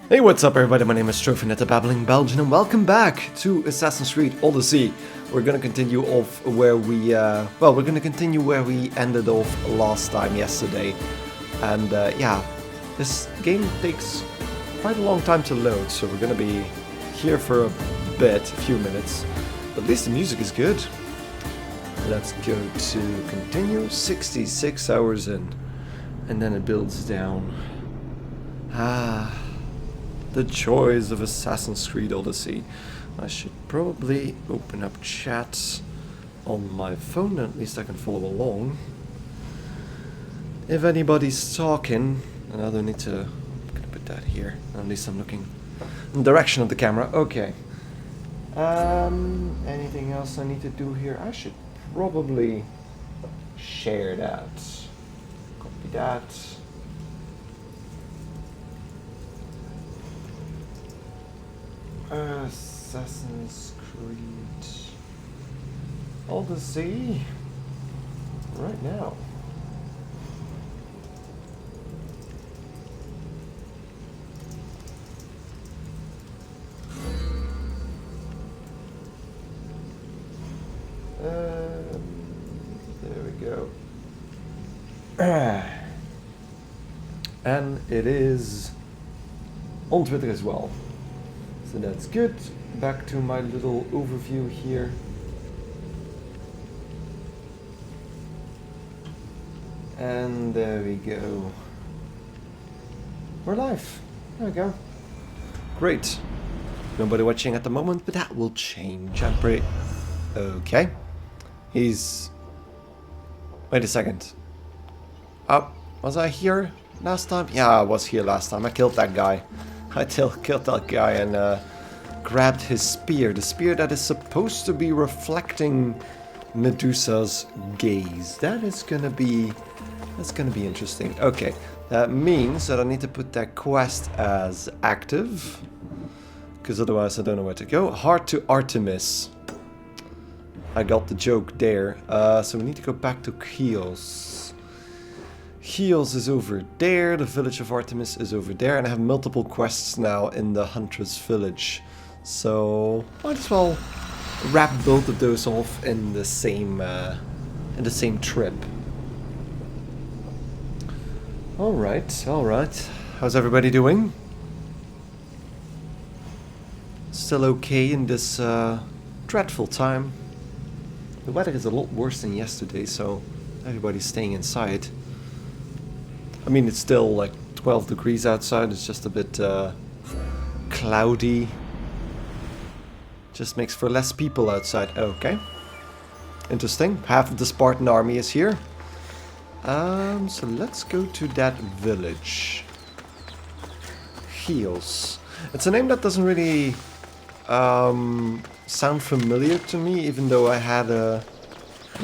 Hey, what's up everybody, my name is Trophynet the Babbling Belgian and welcome back to Assassin's Creed Odyssey. We're gonna continue off where we, we're gonna continue where we ended off last time, yesterday. And yeah, this game takes quite a long time to load, so we're gonna be here for a few minutes. But at least the music is good. Let's go to continue, 66 hours in, and then it builds down. The joys of Assassin's Creed Odyssey. I should probably open up chat on my phone, at least I can follow along. If anybody's talking, and I don't need to... I'm gonna put that here, at least I'm looking in the direction of the camera. Okay. Anything else I need to do here? I should probably share that. Copy that. Assassin's Creed Odyssey right now. There we go. And it is on Twitter as well. So that's good. Back to my little overview here. And there we go. We're live. There we go. Great. Nobody watching at the moment, but that will change. I'm pretty... Okay. He's... Wait a second. Was I here last time? Yeah, I was here last time. I killed that guy. I killed that guy and grabbed his spear. The spear that is supposed to be reflecting Medusa's gaze. That's gonna be interesting. Okay, that means that I need to put that quest as active, because otherwise I don't know where to go. Heart to Artemis. I got the joke there. So we need to go back to Chios. Chios is over there, the village of Artemis is over there, and I have multiple quests now in the Huntress village. So might as well wrap both of those off in the same trip. Alright. How's everybody doing? Still okay in this dreadful time? The weather is a lot worse than yesterday, so everybody's staying inside. I mean, it's still like 12 degrees outside, it's just a bit cloudy. Just makes for less people outside. Okay. Interesting. Half of the Spartan army is here. So let's go to that village. Chios. It's a name that doesn't really sound familiar to me, even though I had an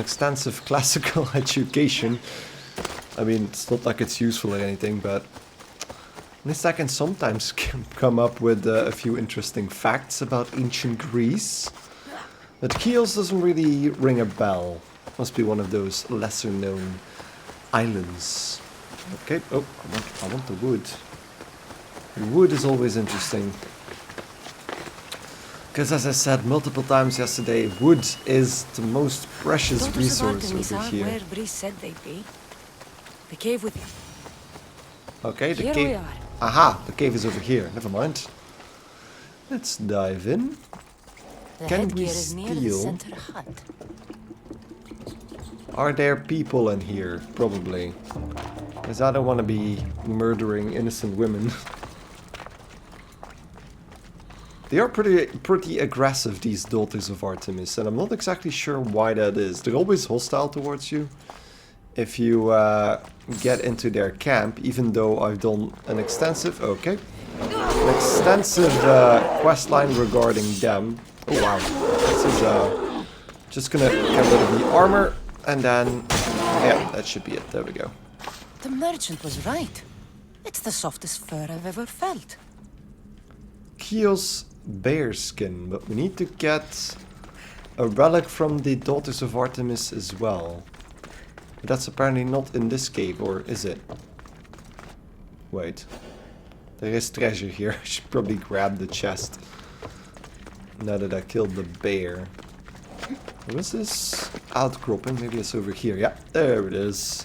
extensive classical education. I mean, it's not like it's useful or anything, but at least I can sometimes come up with a few interesting facts about ancient Greece. But Chios doesn't really ring a bell. Must be one of those lesser known islands. Okay, oh, I want the wood. The wood is always interesting. Because as I said multiple times yesterday, wood is the most precious resource over here. Where Brice said they'd be. The cave with you. Okay, the Here cave. we are. Aha, the cave is over here. Never mind. Let's dive in. The Can we headgear is near the steal? center hut. Are there people in here? Probably. Because I don't want to be murdering innocent women. They are pretty aggressive, these daughters of Artemis, and I'm not exactly sure why that is. They're always hostile towards you if you get into their camp, even though I've done an extensive quest line regarding them. Oh wow, this is just gonna get rid of the armor, and then yeah, that should be it. There we go. The merchant was right. It's the softest fur I've ever felt. Chios bearskin, but we need to get a relic from the daughters of Artemis as well. But that's apparently not in this cave, or is it? Wait. There is treasure here. I should probably grab the chest. Now that I killed the bear. What is this? Outcropping. Maybe it's over here. Yeah, there it is.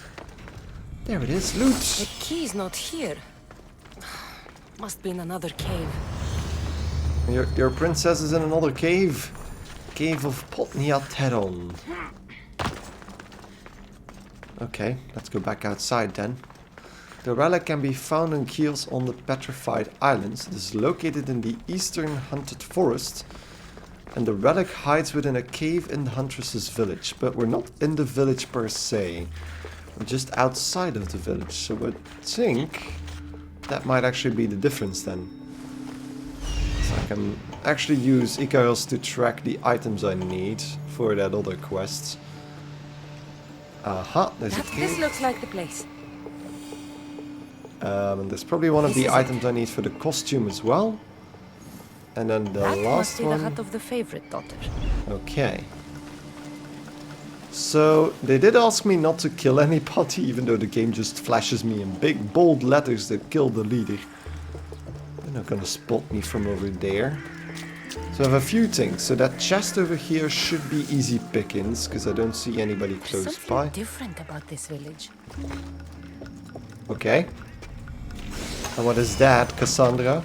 There it is. Loot! The key's not here. Must be in another cave. Your princess is in another cave. Cave of Potniateron. Okay, let's go back outside then. The relic can be found in keels on the Petrified Islands. It is located in the eastern Hunted Forest. And the relic hides within a cave in the Huntress's village. But we're not in the village per se. We're just outside of the village. So I think that might actually be the difference then. So I can actually use Icarus to track the items I need for that other quest. Aha, there's a cave. This looks like the place. And there's probably one of the items I need for the costume as well. And then the That must last be one. the hut of the favorite daughter. Okay. So they did ask me not to kill anybody, even though the game just flashes me in big bold letters that kill the leader. They're not gonna spot me from over there. So I have a few things. So that chest over here should be easy pickings, because I don't see anybody close Something by. different about this village. Okay. And what is that, Kassandra?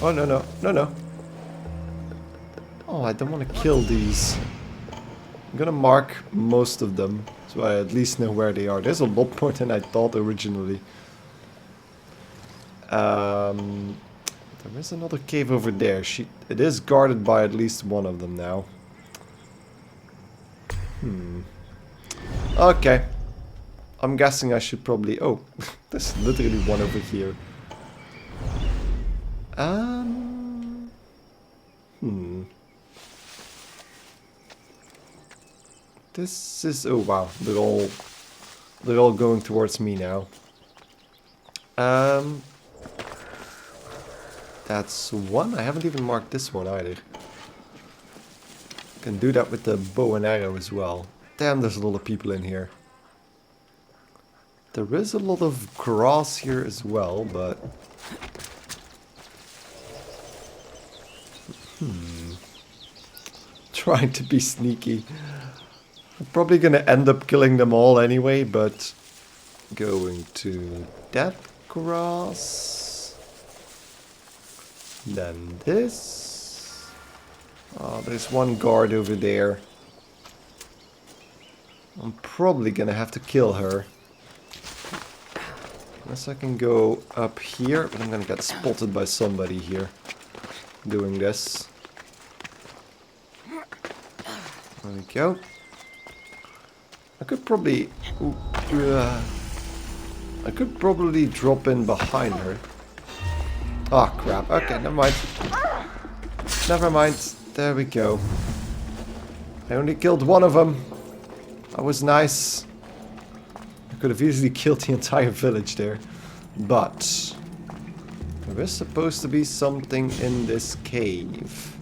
Oh, no, no, no, no. Oh, I don't want to kill these. I'm gonna mark most of them, so I at least know where they are. There's a lot more than I thought originally. There is another cave over there. It is guarded by at least one of them now. Okay. I'm guessing I should probably... Oh, there's literally one over here. This is... Oh, wow. They're all going towards me now. That's one. I haven't even marked this one either. Can do that with the bow and arrow as well. Damn, there's a lot of people in here. There is a lot of grass here as well, but... Trying to be sneaky. I'm probably gonna end up killing them all anyway, but... Going to that grass. Then this. Oh, there's one guard over there. I'm probably gonna have to kill her. Unless I can go up here, but I'm gonna get spotted by somebody here doing this. There we go. I could probably... Ooh, I could probably drop in behind her. Oh crap, okay, never mind. Never mind, there we go. I only killed one of them. That was nice. I could have easily killed the entire village there. But there is supposed to be something in this cave.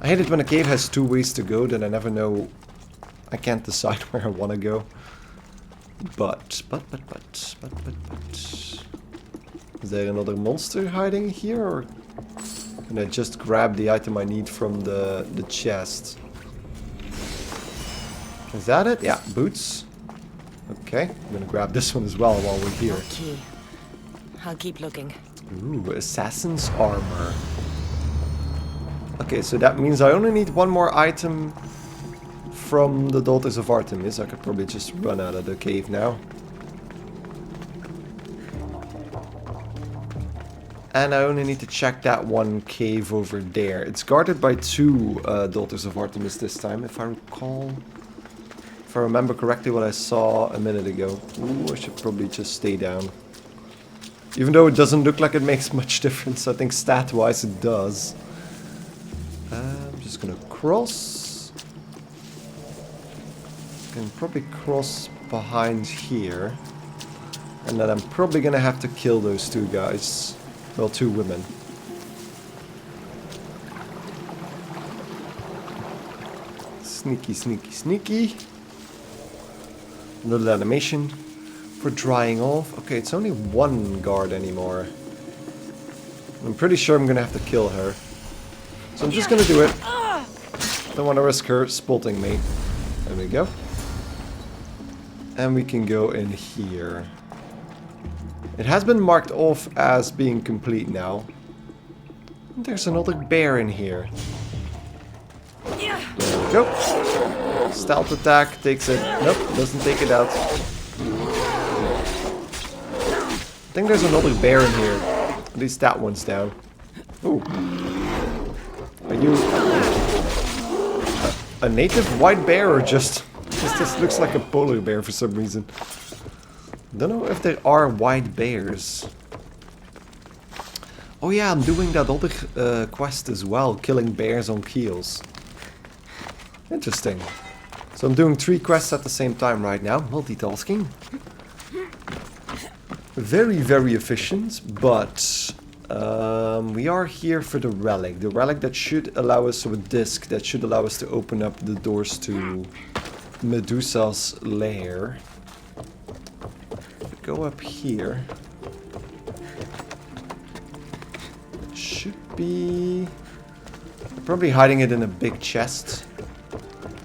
I hate it when a cave has two ways to go, then I never know. I can't decide where I want to go. But. Is there another monster hiding here, or can I just grab the item I need from the chest? Is that it? Yeah, boots. Okay, I'm gonna grab this one as well while we're here. Okay. I'll keep looking. Ooh, assassin's armor. Okay, so that means I only need one more item from the Daughters of Artemis. I could probably just run out of the cave now. And I only need to check that one cave over there. It's guarded by two Daughters of Artemis this time, if I recall. If I remember correctly what I saw a minute ago. Ooh, I should probably just stay down. Even though it doesn't look like it makes much difference, I think stat-wise it does. I'm just gonna cross. Can probably cross behind here. And then I'm probably gonna have to kill those two guys. Well, two women. Sneaky, sneaky, sneaky. Little animation. for drying off. Okay, it's only one guard anymore. I'm pretty sure I'm gonna have to kill her. So I'm just gonna do it. Don't want to risk her spotting me. There we go. And we can go in here. It has been marked off as being complete now. There's another bear in here. There we go. Stealth attack takes it. Nope, doesn't take it out. I think there's another bear in here. At least that one's down. Ooh. Are you a native white bear or just... This looks like a polar bear for some reason. Don't know if there are white bears. Oh yeah, I'm doing that other quest as well, killing bears on keels. Interesting. So I'm doing 3 quests at the same time right now, multitasking. Very, very efficient, but we are here for the relic. The relic that should allow us, so a disc that should allow us to open up the doors to Medusa's lair. If we go up here, it should be probably hiding it in a big chest.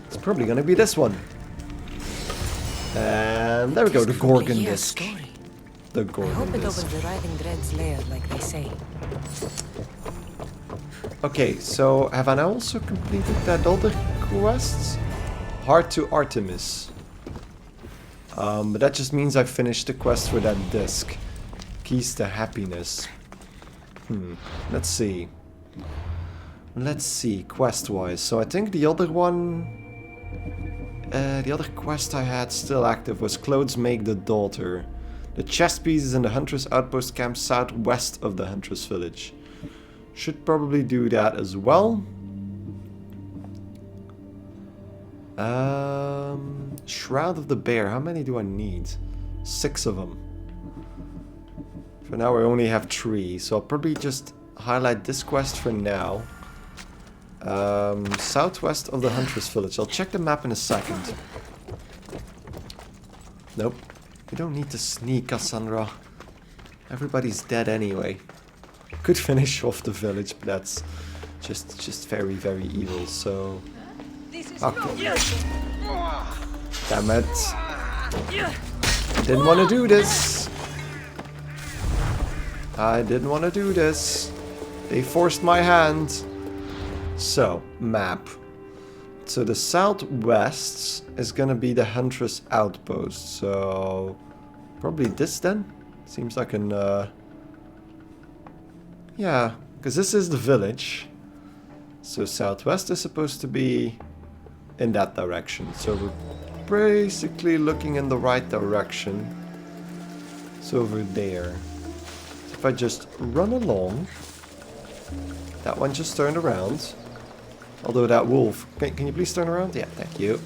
It's probably gonna be this one. And there we go, the Gorgon disc. The Gorgon I hope it disc. opens the Writhing Dread's lair, like they say. Okay, so have I now also completed that other quest? Heart to Artemis. But that just means I finished the quest for that disc. Keys to Happiness. Let's see. Let's see, quest-wise. So I think the other one... the other quest I had still active was Clothes Make the Daughter. The chest piece is in the Huntress Outpost camp southwest of the Huntress village. Should probably do that as well. Shroud of the Bear. How many do I need? 6 of them. For now I only have 3, so I'll probably just highlight this quest for now. Southwest of the Huntress village. I'll check the map in a second. Nope. We don't need to sneak, Kassandra. Everybody's dead anyway. Could finish off the village, but that's just very, very evil, so... Okay. Damn it. Didn't want to do this. I didn't want to do this. They forced my hand. So, map. So the southwest is gonna be the Huntress outpost. So, probably this then? Seems like an, yeah, because this is the village. So southwest is supposed to be in that direction. So we're basically looking in the right direction. It's over there. So if I just run along, that one just turned around. Although that wolf, can you please turn around? Yeah, thank you.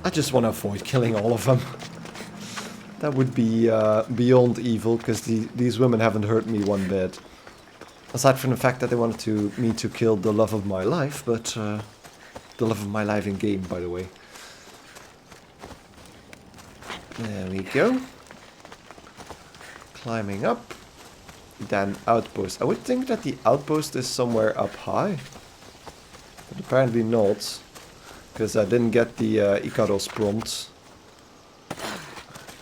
I just want to avoid killing all of them. That would be beyond evil, because these women haven't hurt me one bit. Aside from the fact that they wanted me to kill the love of my life, but the love of my life in game, by the way. There we go. Climbing up. Then outpost. I would think that the outpost is somewhere up high. But apparently not. Because I didn't get the Ikaros prompt.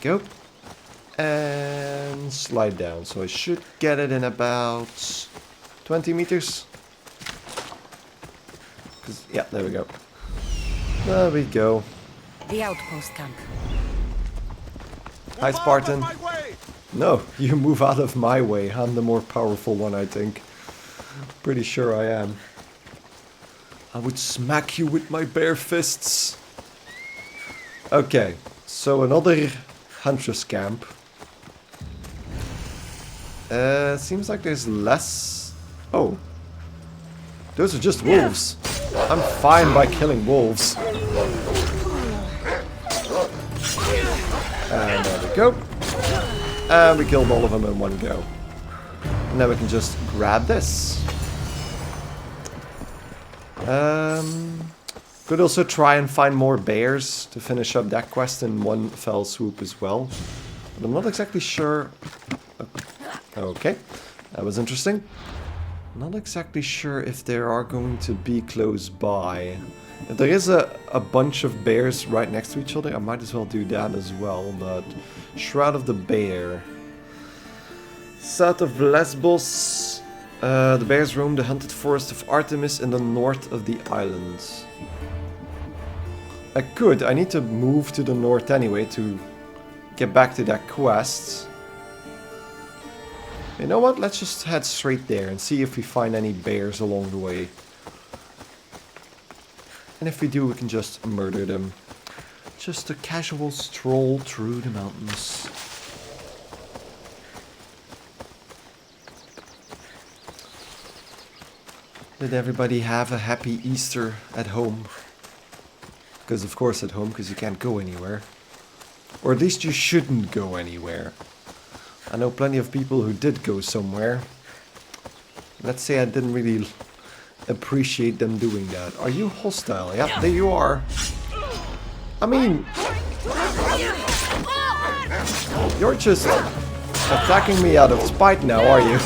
Go. And slide down. So I should get it in about 20 meters. Yeah, there we go. There we go. The outpost camp. Hi, Spartan. No, you move out of my way. I'm the more powerful one, I think. Pretty sure I am. I would smack you with my bare fists. Okay, so another Huntress camp. Seems like there's less... Oh. Those are just wolves. I'm fine by killing wolves. And there we go. And we killed all of them in one go. And now we can just grab this. Could also try and find more bears to finish up that quest in one fell swoop as well. But I'm not exactly sure. Okay, that was interesting. Not exactly sure if there are going to be close by. If there is a bunch of bears right next to each other, I might as well do that as well. But Shroud of the Bear. South of Lesbos, the bears roam the hunted forest of Artemis in the north of the island. I need to move to the north anyway to get back to that quest. You know what, let's just head straight there and see if we find any bears along the way. And if we do, we can just murder them. Just a casual stroll through the mountains. Did everybody have a happy Easter at home? Because of course at home, because you can't go anywhere. Or at least you shouldn't go anywhere. I know plenty of people who did go somewhere. Let's say I didn't really appreciate them doing that. Are you hostile? Yep, there you are. I mean... You're just attacking me out of spite now, are you?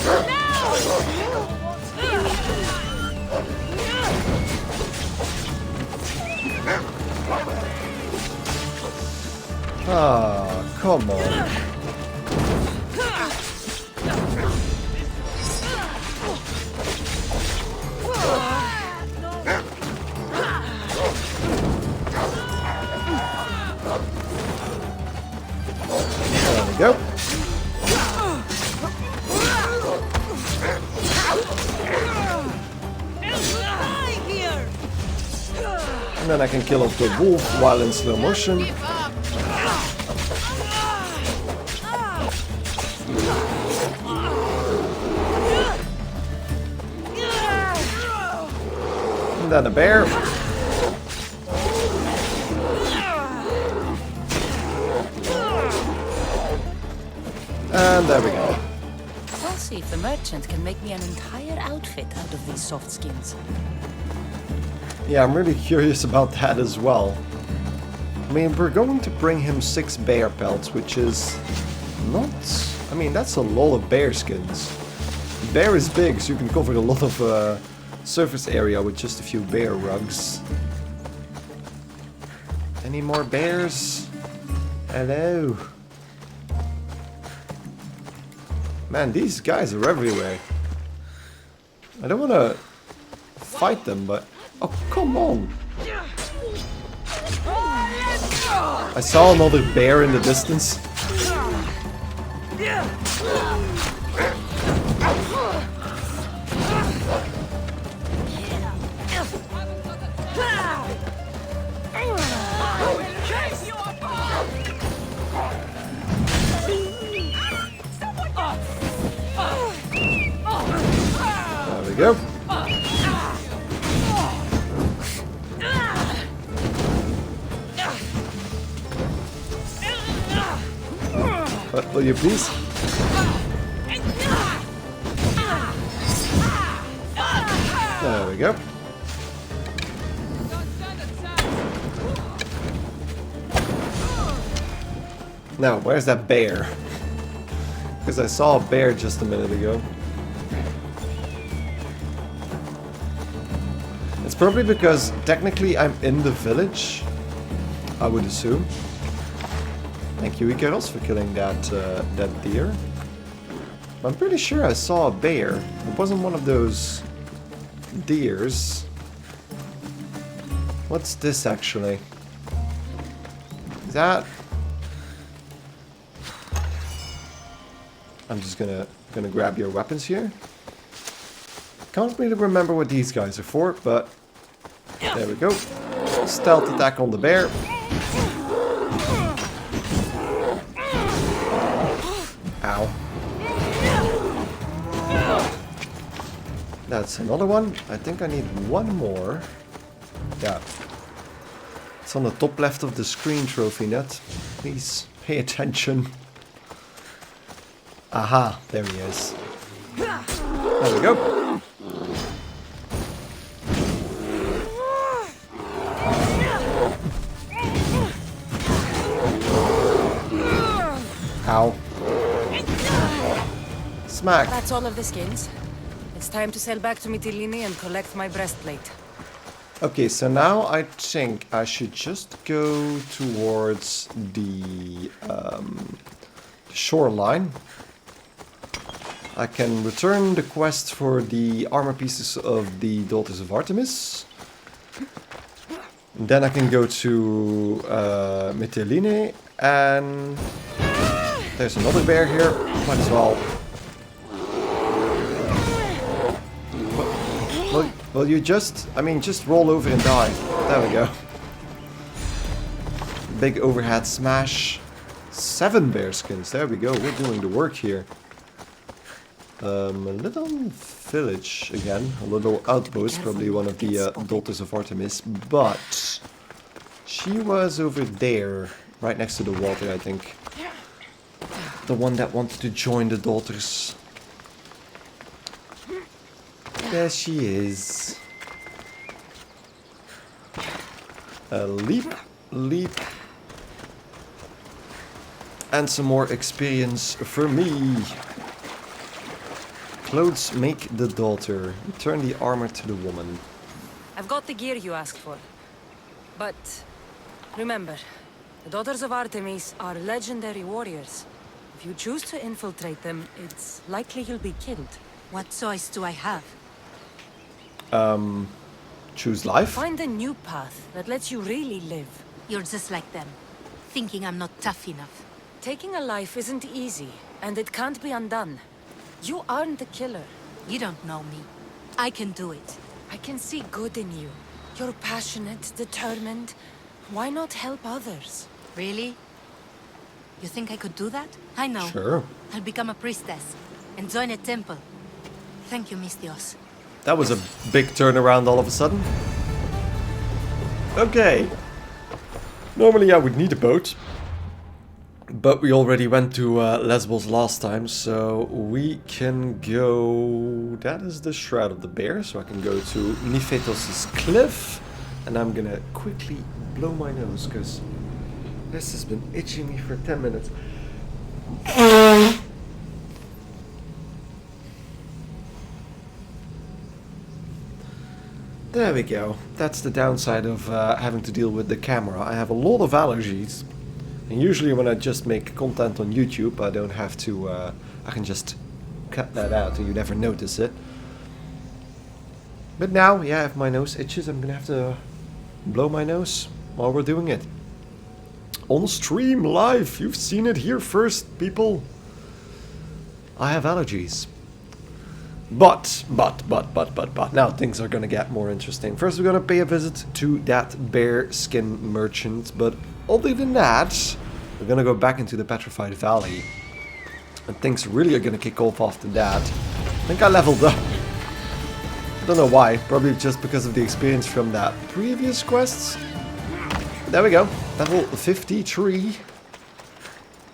Ah, come on. There we go. And then I can kill off the wolf while in slow motion. And then a bear. And there we go. I'll see if the merchant can make me an entire outfit out of these soft skins. Yeah, I'm really curious about that as well. I mean, we're going to bring him 6 bear pelts, which is not... I mean, that's a lot of bear skins. Bear is big, so you can cover a lot of surface area with just a few bear rugs. Any more bears? Hello. Man, these guys are everywhere. I don't want to fight them, but... Oh, come on! I saw another bear in the distance. There we go. Will you please? There we go. Now, where's that bear? Because I saw a bear just a minute ago. It's probably because technically I'm in the village, I would assume. Thank you, Ikaros, for killing that that deer. I'm pretty sure I saw a bear. It wasn't one of those deers. What's this actually? Is that? I'm just gonna grab your weapons here. Can't really remember what these guys are for, but there we go. Stealth attack on the bear. Ow. That's another one. I think I need one more. Yeah. It's on the top left of the screen, Trophy Net. Please pay attention. Aha, there he is. There we go. Smack. That's all of the skins. It's time to sail back to Mytilene and collect my breastplate. Okay, so now I think I should just go towards the shoreline. I can return the quest for the armor pieces of the Daughters of Artemis. And then I can go to Mytilene, and there's another bear here. Might as well. Well, you just, just roll over and die. There we go. Big overhead smash. 7 bear skins. There we go. We're doing the work here. A little village again. A little outpost. Probably one of the Daughters of Artemis. But she was over there. Right next to the water, I think. The one that wanted to join the Daughters. There she is. Leap, leap. And some more experience for me. Clothes make the daughter. Return the armor to the woman. I've got the gear you asked for. But remember, the Daughters of Artemis are legendary warriors. If you choose to infiltrate them, it's likely you'll be killed. What choice do I have? Choose life? Find a new path that lets you really live. You're just like them, thinking I'm not tough enough. Taking a life isn't easy, and it can't be undone. You aren't the killer. You don't know me. I can do it. I can see good in you. You're passionate, determined. Why not help others? Really? You think I could do that? I know. Sure. I'll become a priestess and join a temple. Thank you, Mystios. That was a big turnaround all of a sudden. Okay. Normally I would need a boat. But we already went to Lesbos last time, so we can go... That is the Shroud of the Bear, so I can go to Niphetos' cliff. And I'm gonna quickly blow my nose, because this has been itching me for 10 minutes. There we go. That's the downside of having to deal with the camera. I have a lot of allergies. And usually when I just make content on YouTube, I don't have to... I can just cut that out and you never notice it. But now, yeah, if my nose itches, I'm gonna have to blow my nose while we're doing it. On stream, live! You've seen it here first, people! I have allergies. But, now things are gonna get more interesting. First we're gonna pay a visit to that bear skin merchant, but other than that, we're gonna go back into the Petrified Valley. And things really are gonna kick off after that. I think I leveled up. I don't know why, probably just because of the experience from that previous quests. There we go, level 53.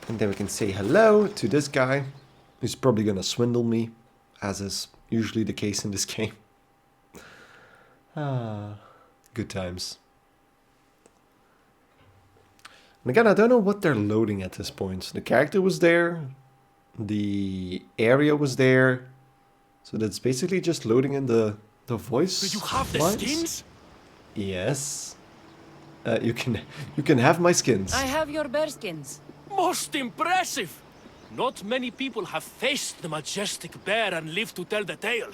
And then we can say hello to this guy, who's probably gonna swindle me, as is usually the case in this game. Ah, good times. And again, I don't know what they're loading at this point. The character was there, the area was there, so that's basically just loading in the voice. Do you have the lines. skins? Yes. You can have my skins. I have your bear skins. Most impressive! Not many people have faced the majestic bear and lived to tell the tale.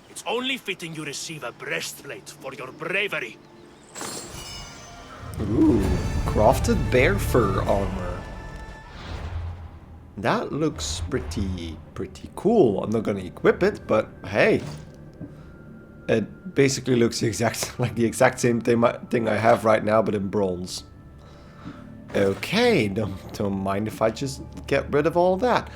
It's only fitting you receive a breastplate for your bravery. Ooh, crafted bear fur armor. That looks pretty cool. I'm not gonna equip it, but hey. It basically looks the exact same thing I have right now, but in bronze. Okay, don't mind if I just get rid of all that.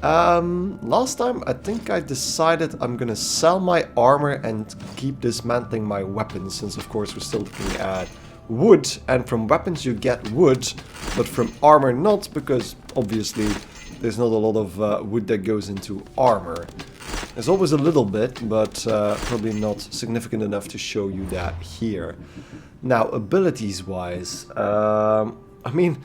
Last time I think I decided I'm gonna sell my armor and keep dismantling my weapons, since of course we're still looking at wood, and from weapons you get wood, but from armor not, because obviously there's not a lot of wood that goes into armor. There's always a little bit, but probably not significant enough to show you that here. Now, abilities wise, I mean,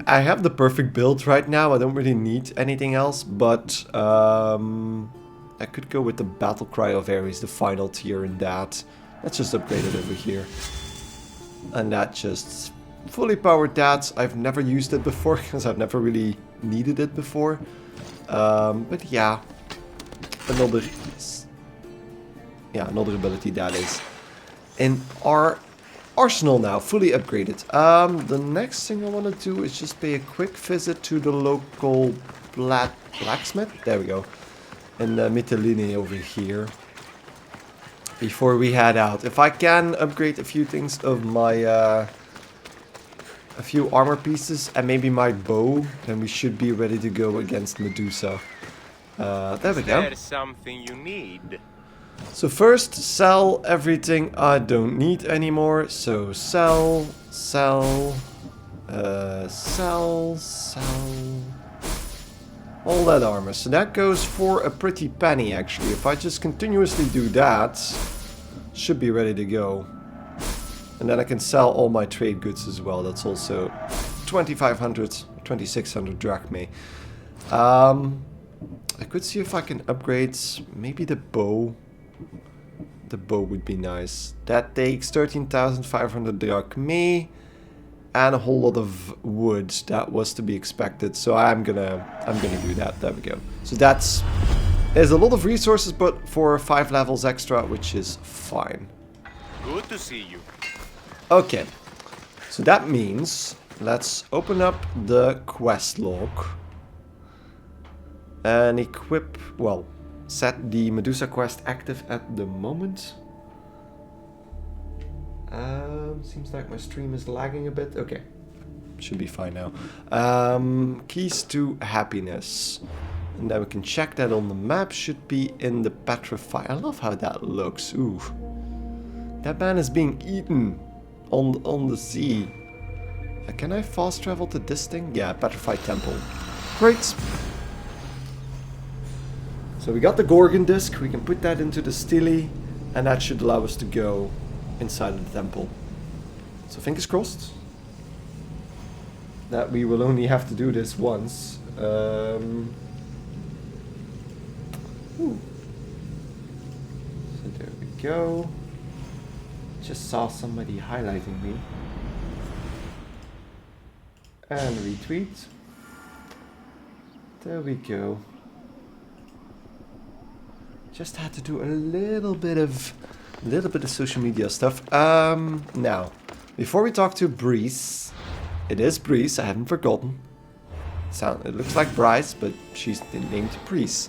I have the perfect build right now. I don't really need anything else, but I could go with the Battle Cry of Ares, the final tier in that. Let's just upgrade it over here. And that just fully powered that. I've never used it before because I've never really needed it before. But yeah, another ability that is in our arsenal now, fully upgraded. The next thing I want to do is just pay a quick visit to the local blacksmith. There we go. In Mytilene over here. Before we head out. If I can upgrade a few things of my... a few armor pieces and maybe my bow, then we should be ready to go against Medusa. There we go. There's something you need. So first, sell everything I don't need anymore. So sell. All that armor. So that goes for a pretty penny actually. If I just continuously do that, should be ready to go. And then I can sell all my trade goods as well. That's also 2,500, 2,600 drachmae. I could see if I can upgrade maybe the bow. The bow would be nice. That takes 13,500 drachmae and a whole lot of wood. That was to be expected. So I'm gonna do that. There we go. So there's a lot of resources, but for 5 levels extra, which is fine. Good to see you. Okay, so that means let's open up the quest log and equip, well, set the Medusa quest active at the moment. Seems like my stream is lagging a bit. Okay, should be fine now. Keys to happiness. And then we can check that on the map. Should be in the petrify. I love how that looks. Ooh, that man is being eaten on the sea. Can I fast travel to this thing? Yeah, petrified temple. Great. So we got the Gorgon disc. We can put that into the stele, and that should allow us to go inside of the temple. So fingers crossed that we will only have to do this once. Ooh. So there we go. Just saw somebody highlighting me. And retweet. There we go. Just had to do a little bit of social media stuff. Now, before we talk to Breeze, it is Breeze, I haven't forgotten. It looks like Bryce, but she's named Breeze.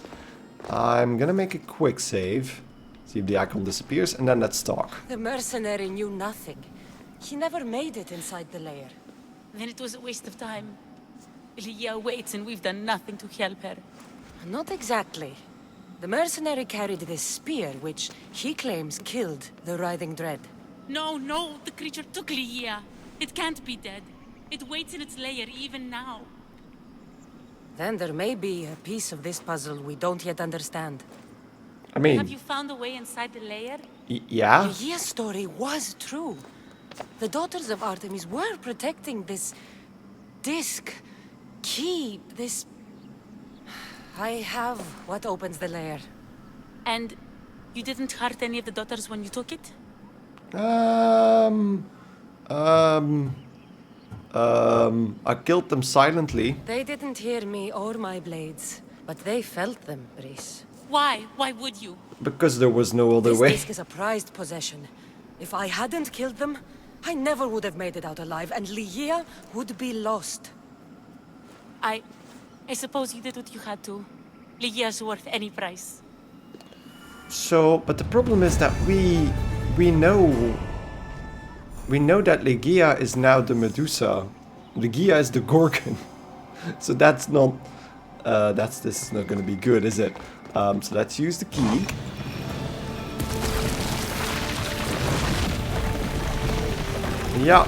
I'm gonna make a quick save. See if the icon disappears, and then let's talk. The mercenary knew nothing. He never made it inside the lair. Then it was a waste of time. Lygia waits and we've done nothing to help her. Not exactly. The mercenary carried this spear, which he claims killed the writhing dread. No, the creature took Lygia. It can't be dead. It waits in its lair even now. Then there may be a piece of this puzzle we don't yet understand. I mean... Have you found a way inside the lair? Yeah? Lygia's story was true. The daughters of Artemis were protecting this... disc... key, this... I have what opens the lair. And you didn't hurt any of the daughters when you took it? I killed them silently. They didn't hear me or my blades, but they felt them, Breeze. Why? Why would you? Because there was no other This way. disc is a prized possession. If I hadn't killed them, I never would have made it out alive, and Lygia would be lost. I suppose you did what you had to. Lygia's worth any price. So, but the problem is that we know that Lygia is now the Medusa. Lygia is the Gorgon. So that's not this is not gonna be good, is it? So let's use the key. Yeah.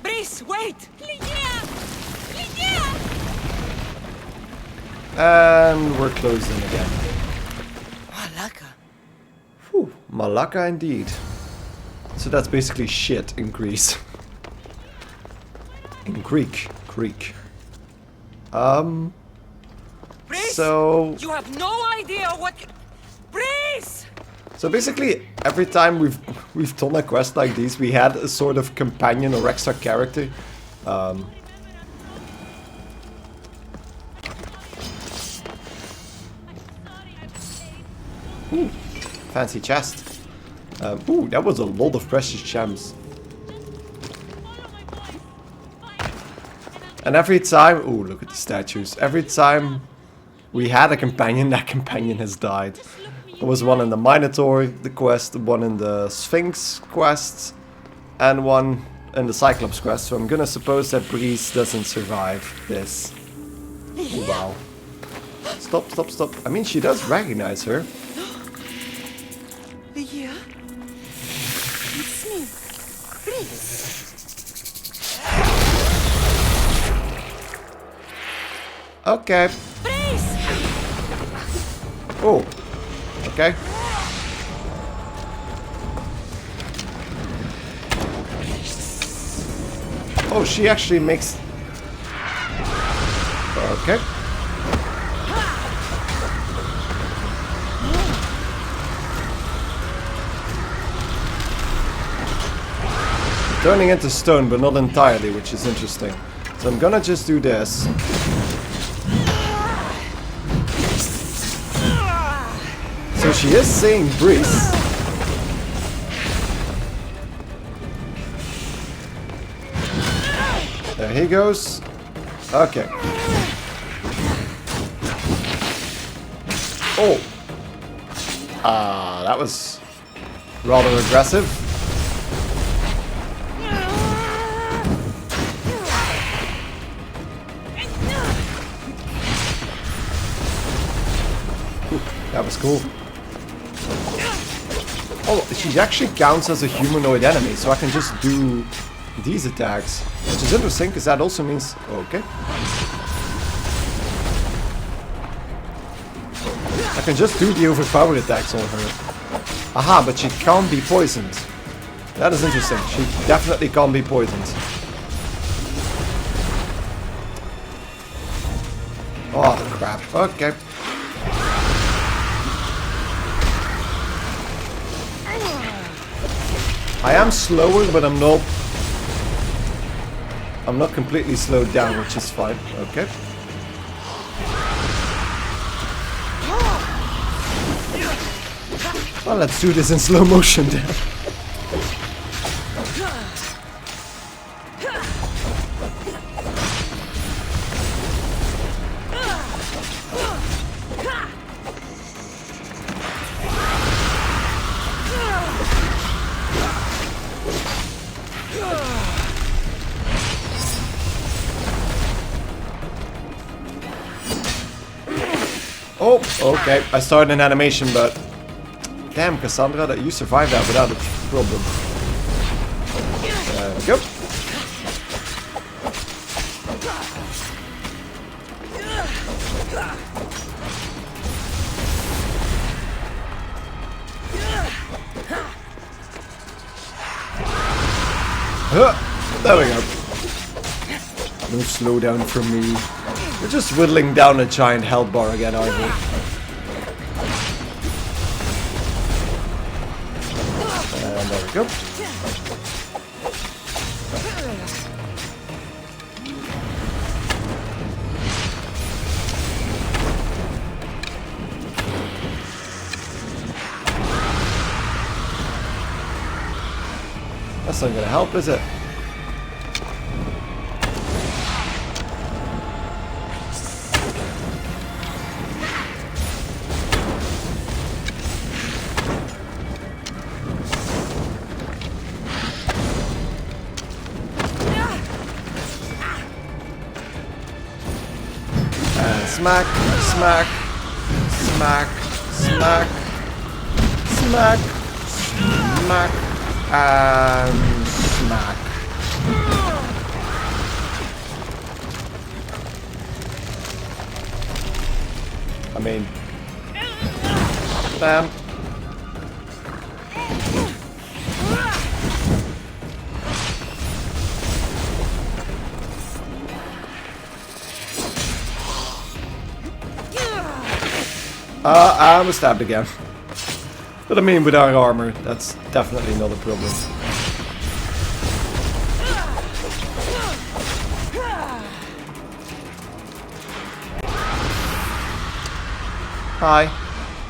Breeze, wait! Lygia! Lygia! And we're closing again. Malaka. Whew, Malaka indeed. So that's basically shit in Greece. In Greek. Greek. Breeze! So... You have no idea what... Breeze! So basically, every time we've done a quest like these, we had a sort of companion or extra character. Ooh, fancy chest. Ooh, that was a lot of precious gems. And every time... Ooh, look at the statues. Every time we had a companion, that companion has died. There was one in the Minotaur, the quest, one in the Sphinx quest, and one in the Cyclops quest. So I'm gonna suppose that Breeze doesn't survive this. Oh, wow. Stop, stop, stop. I mean, she does recognize her. Yeah? It's me. Breeze. Okay. Breeze! Oh. Okay. Oh, she actually makes... Okay. Turning into stone, but not entirely, which is interesting. So I'm gonna just do this. So she is saying Breeze. There he goes. Okay. Oh. That was rather aggressive. That was cool. Oh, she actually counts as a humanoid enemy, so I can just do these attacks. Which is interesting, because that also means... Okay. I can just do the overpowered attacks on her. Aha, but she can't be poisoned. That is interesting. She definitely can't be poisoned. Oh, crap. Okay. I am slower, but I'm not completely slowed down, which is fine. Okay. Well, let's do this in slow motion then. Oh, okay. I started an animation, but... Damn, Kassandra, that you survived that without a problem. There we go. There we go. No slowdown from me. We're just whittling down a giant health bar again, aren't we? And there we go. That's not gonna help, is it? Smack, smack, smack, smack, smack, smack, and smack. I mean, bam. I was stabbed again. But I mean, with our armor, that's definitely not a problem. Hi.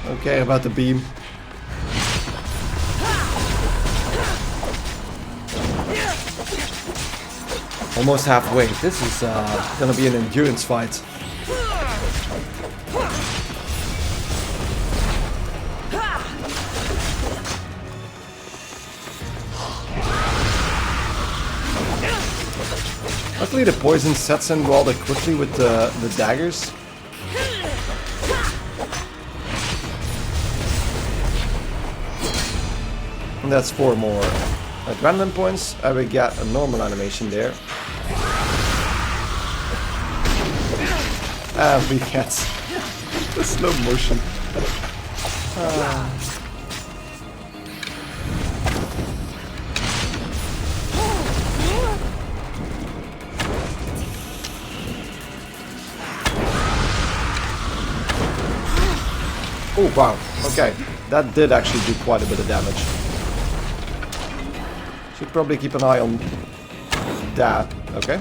Okay, about the beam. Almost halfway. This is gonna be an endurance fight. Luckily the poison sets in rather quickly with the daggers. And that's 4 more adrenaline points. I will get a normal animation there. And we get the slow motion. Oh wow, okay. That did actually do quite a bit of damage. Should probably keep an eye on that. Okay.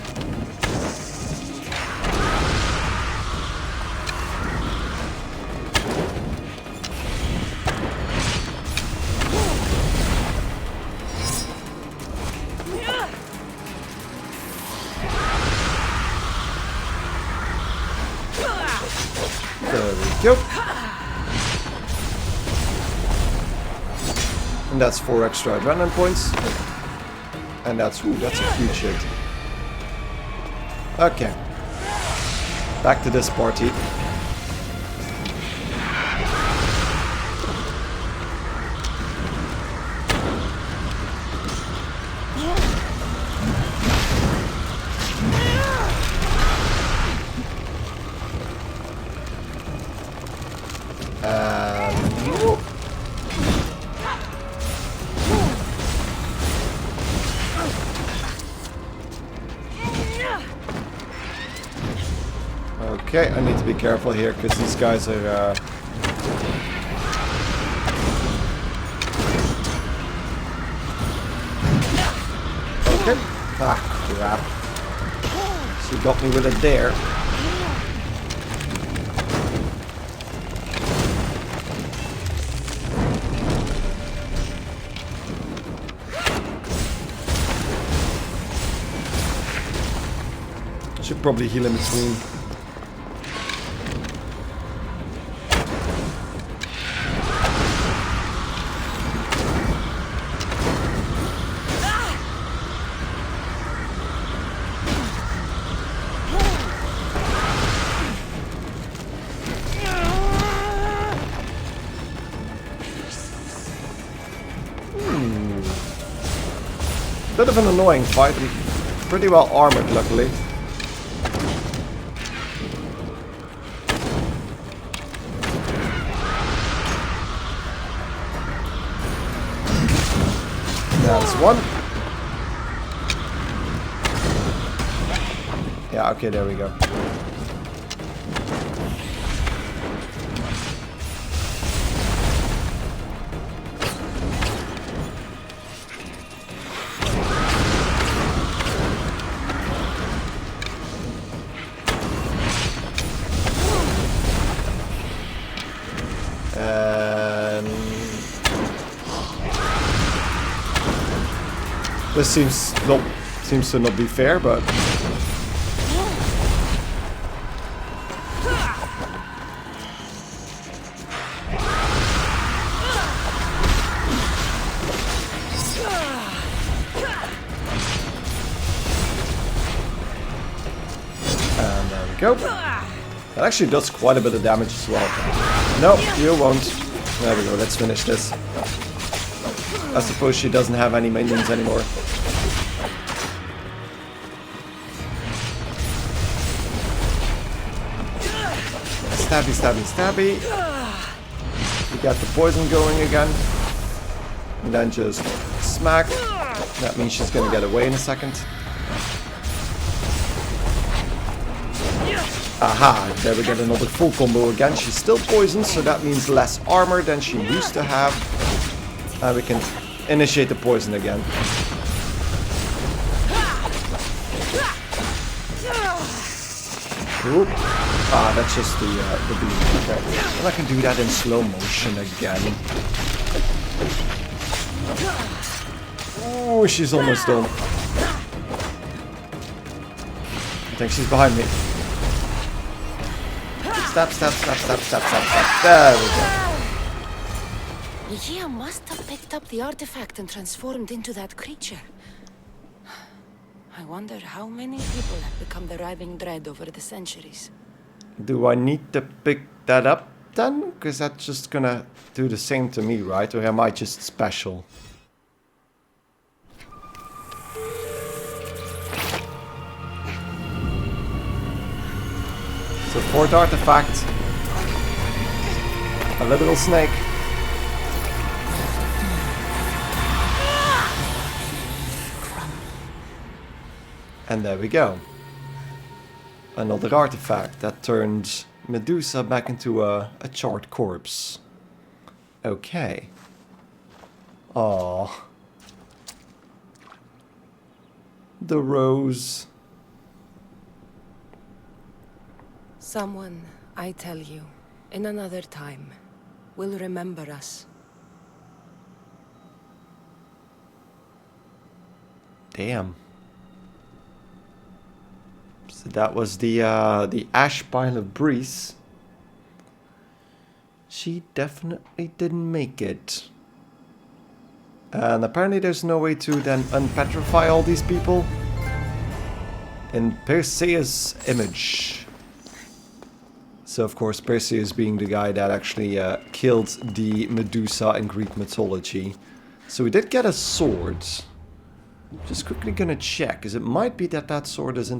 There we go. And that's 4 extra adrenaline points. And that's a huge hit. Okay. Back to this party. Okay, I need to be careful here because these guys are okay. Ah, crap. She got me with it there. I should probably heal in between. Bit of an annoying fight. I'm pretty well armored, luckily. That's one. Yeah, okay, there we go. This seems to not be fair, but and there we go. That actually does quite a bit of damage as well. No, you won't. There we go. Let's finish this. I suppose she doesn't have any minions anymore. Stabby, stabby, stabby. We got the poison going again. And then just smack. That means she's gonna get away in a second. Aha, there we get another full combo again. She's still poisoned, so that means less armor than she used to have. And we can initiate the poison again. Oop. Ah, that's just the beam effect. And I can do that in slow motion again. Oh, she's almost done. I think she's behind me. Stab, stab, stab, stab, stab, stab, stab. There we go. Ligia must have picked up the artifact and transformed into that creature. I wonder how many people have become the raving dread over the centuries. Do I need to pick that up then? Because that's just gonna do the same to me, right? Or am I just special? So fourth artifact. A literal snake. And there we go. Another artifact that turned Medusa back into a charred corpse. Okay. Aww. The rose. Someone, I tell you, in another time, will remember us. Damn. So that was the ash pile of Breeze. She definitely didn't make it. And apparently there's no way to then unpetrify all these people. In Perseus' image. So of course Perseus being the guy that actually killed the Medusa in Greek mythology. So we did get a sword. Just quickly gonna check, because it might be that that sword is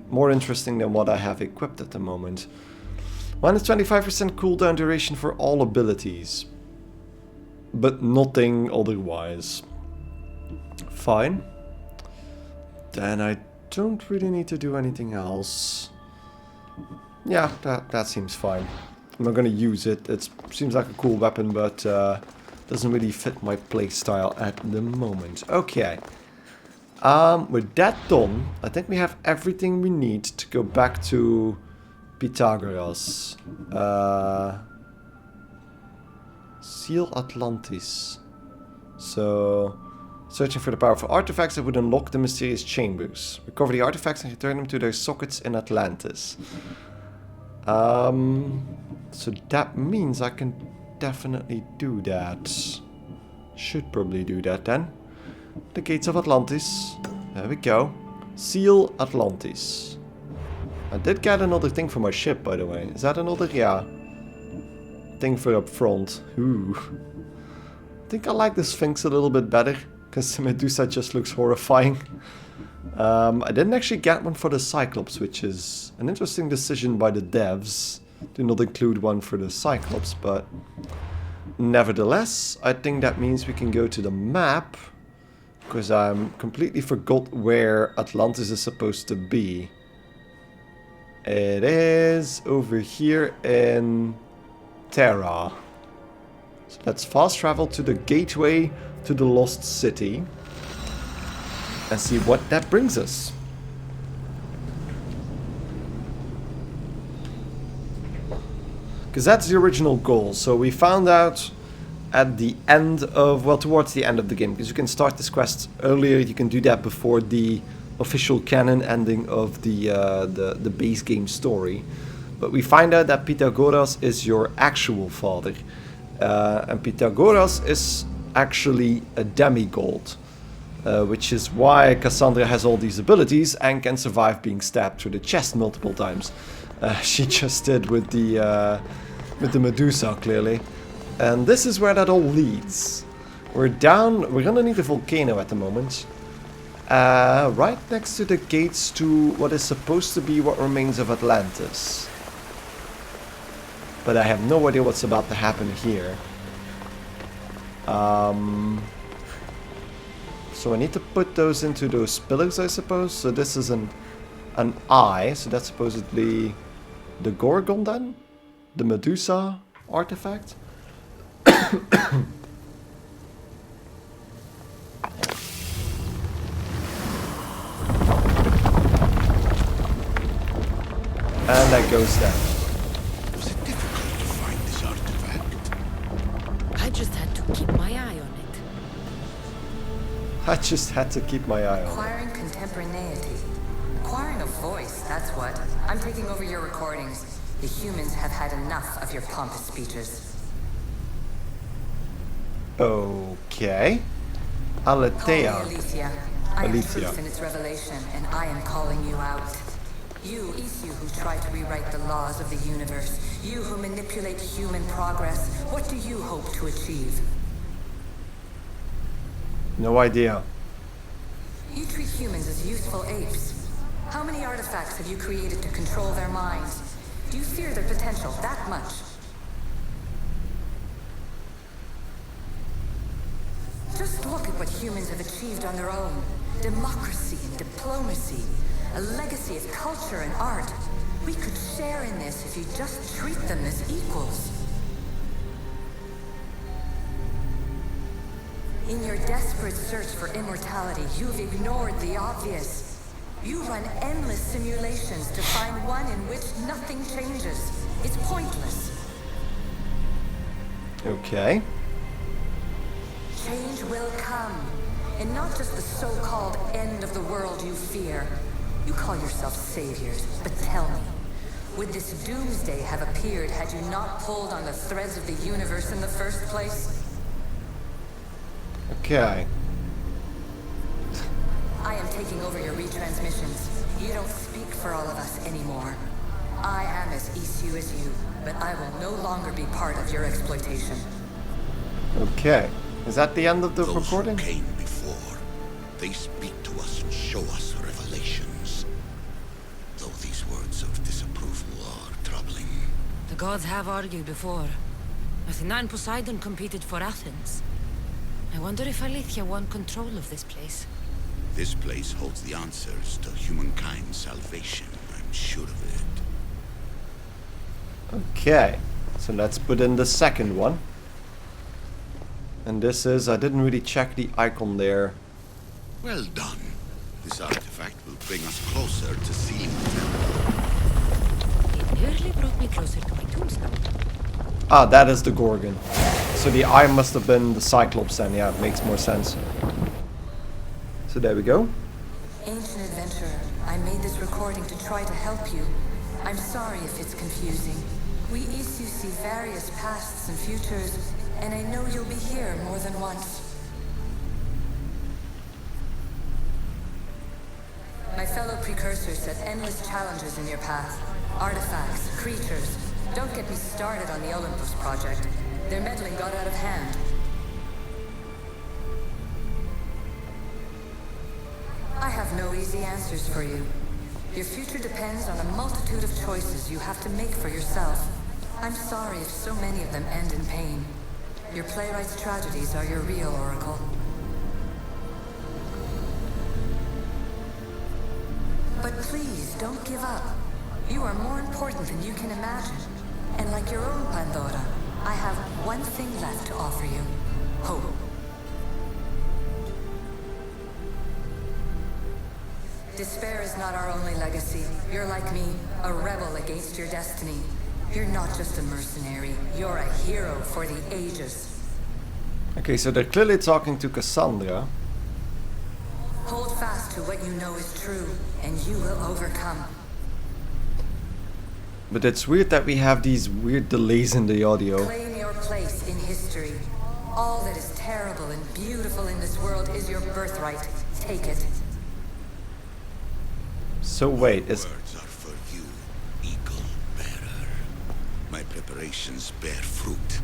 more interesting than what I have equipped at the moment. Minus 25% cooldown duration for all abilities. But nothing otherwise. Fine. Then I don't really need to do anything else. Yeah, that seems fine. I'm not gonna use it. It seems like a cool weapon, but doesn't really fit my playstyle at the moment. Okay. With that done, I think we have everything we need to go back to Pythagoras. Seal Atlantis. So, searching for the powerful artifacts that would unlock the mysterious chambers. Recover the artifacts and return them to their sockets in Atlantis. So that means I can definitely do that. Should probably do that then. The gates of Atlantis. There we go. Seal Atlantis. I did get another thing for my ship, by the way. Is that another, yeah, thing for up front? Ooh. I think I like the Sphinx a little bit better, because Medusa just looks horrifying. I didn't actually get one for the Cyclops, which is an interesting decision by the devs to not include one for the Cyclops, but nevertheless, I think that means we can go to the map. Because I completely forgot where Atlantis is supposed to be. It is over here in Terra. So let's fast travel to the gateway to the Lost City. And see what that brings us. Because that's the original goal. So we found out at the end of, well, towards the end of the game, because you can start this quest earlier. You can do that before the official canon ending of the base game story. But we find out that Pythagoras is your actual father, and Pythagoras is actually a demigod, which is why Kassandra has all these abilities and can survive being stabbed through the chest multiple times. She just did with the Medusa, clearly. And this is where that all leads. We're underneath the volcano at the moment. Right next to the gates to what is supposed to be what remains of Atlantis. But I have no idea what's about to happen here. So I need to put those into those pillars, I suppose. So this is an eye, so that's supposedly the Gorgon then? The Medusa artifact? And that goes down. Was it difficult to find this artifact? I just had to keep my eye on it. I just had to keep my eye on it. Acquiring contemporaneity. Acquiring a voice, that's what. I'm taking over your recordings. The humans have had enough of your pompous speeches. Okay. Call me Aletheia. Alicia. I am Alicia. proof in its revelation, and I am calling you out. You, Isu, who try to rewrite the laws of the universe. You who manipulate human progress. What do you hope to achieve? No idea. You treat humans as useful apes. How many artifacts have you created to control their minds? Do you fear their potential that much? Just look at what humans have achieved on their own. Democracy and diplomacy. A legacy of culture and art. We could share in this if you just treat them as equals. In your desperate search for immortality, you've ignored the obvious. You run endless simulations to find one in which nothing changes. It's pointless. Okay. Change will come. And not just the so-called end of the world you fear. You call yourself saviors, but tell me, would this doomsday have appeared had you not pulled on the threads of the universe in the first place? Okay. I am taking over your retransmissions. You don't speak for all of us anymore. I am as Isu as you, but I will no longer be part of your exploitation. Okay. Is that the end of the Those recording? who came before, they speak to us and show us revelations. Though these words of disapproval are troubling. The gods have argued before. Athena and Poseidon competed for Athens. I wonder if Aletheia won control of this place. This place holds the answers to humankind's salvation, I'm sure of it. Okay. So let's put in the second one. And this is, I didn't really check the icon there. Well done. This artifact will bring us closer to seeing the temple. It nearly brought me closer to my tombstone. Ah, that is the Gorgon. So the eye must have been the Cyclops then. Yeah, it makes more sense. So there we go. Ancient adventurer, I made this recording to try to help you. I'm sorry if it's confusing. We Isu see various pasts and futures, and I know you'll be here more than once. My fellow precursors set endless challenges in your path. Artifacts, creatures. Don't get me started on the Olympus project. Their meddling got out of hand. I have no easy answers for you. Your future depends on a multitude of choices you have to make for yourself. I'm sorry if so many of them end in pain. Your playwright's tragedies are your real oracle. But please, don't give up. You are more important than you can imagine. And like your own Pandora, I have one thing left to offer you. Hope. Despair is not our only legacy. You're like me, a rebel against your destiny. You're not just a mercenary, you're a hero for the ages. Okay, so they're clearly talking to Kassandra. Hold fast to what you know is true, and you will overcome. But it's weird that we have these weird delays in the audio. Claim your place in history. All that is terrible and beautiful in this world is your birthright. Take it. So wait, is... Words are for you, eagle bearer. My preparations bear fruit.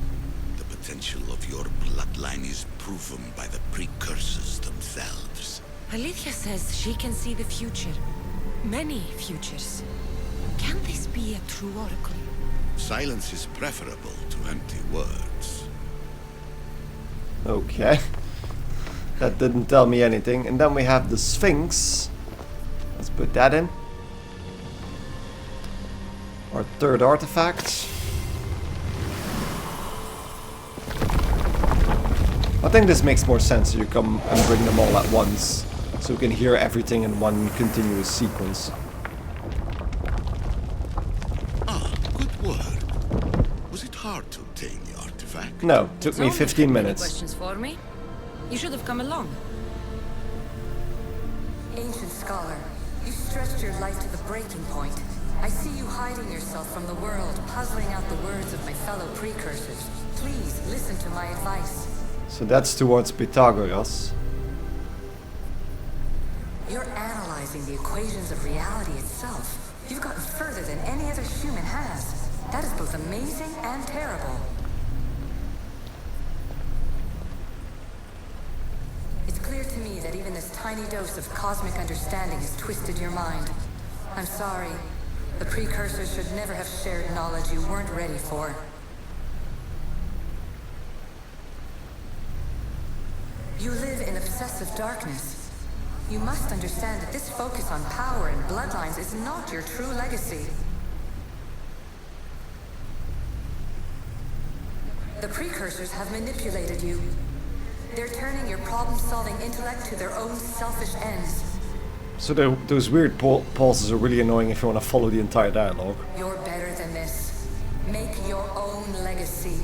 The potential of your bloodline is proven by the precursors themselves. Aletheia says she can see the future. Many futures. Can this be a true oracle? Silence is preferable to empty words. Okay. That didn't tell me anything. And then we have the Sphinx. Let's put that in. Our third artifact. I think this makes more sense. You come and bring them all at once, so we can hear everything in one continuous sequence. Ah, good work. Was it hard to obtain the artifact? No, took me 15 minutes. Questions for me? You should have come along. Ancient scholar, you stretched your life to the breaking point. I see you hiding yourself from the world, puzzling out the words of my fellow precursors. Please listen to my advice. So that's towards Pythagoras. You're analyzing the equations of reality itself. You've gotten further than any other human has. That is both amazing and terrible. It's clear to me that even this tiny dose of cosmic understanding has twisted your mind. I'm sorry. The precursors should never have shared knowledge you weren't ready for. You live in obsessive darkness. You must understand that this focus on power and bloodlines is not your true legacy. The precursors have manipulated you. They're turning your problem-solving intellect to their own selfish ends. So those weird pauses are really annoying if you want to follow the entire dialogue. You're better than this. Make your own legacy.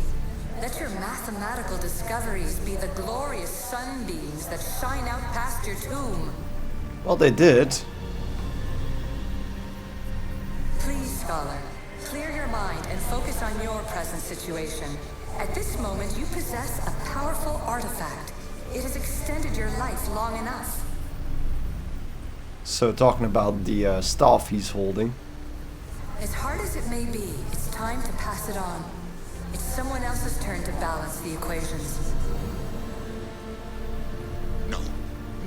Let your mathematical discoveries be the glorious sunbeams that shine out past your tomb. Well, they did. Please, scholar, clear your mind and focus on your present situation. At this moment, you possess a powerful artifact. It has extended your life long enough. So talking about the staff he's holding. As hard as it may be, it's time to pass it on. It's someone else's turn to balance the equations. No,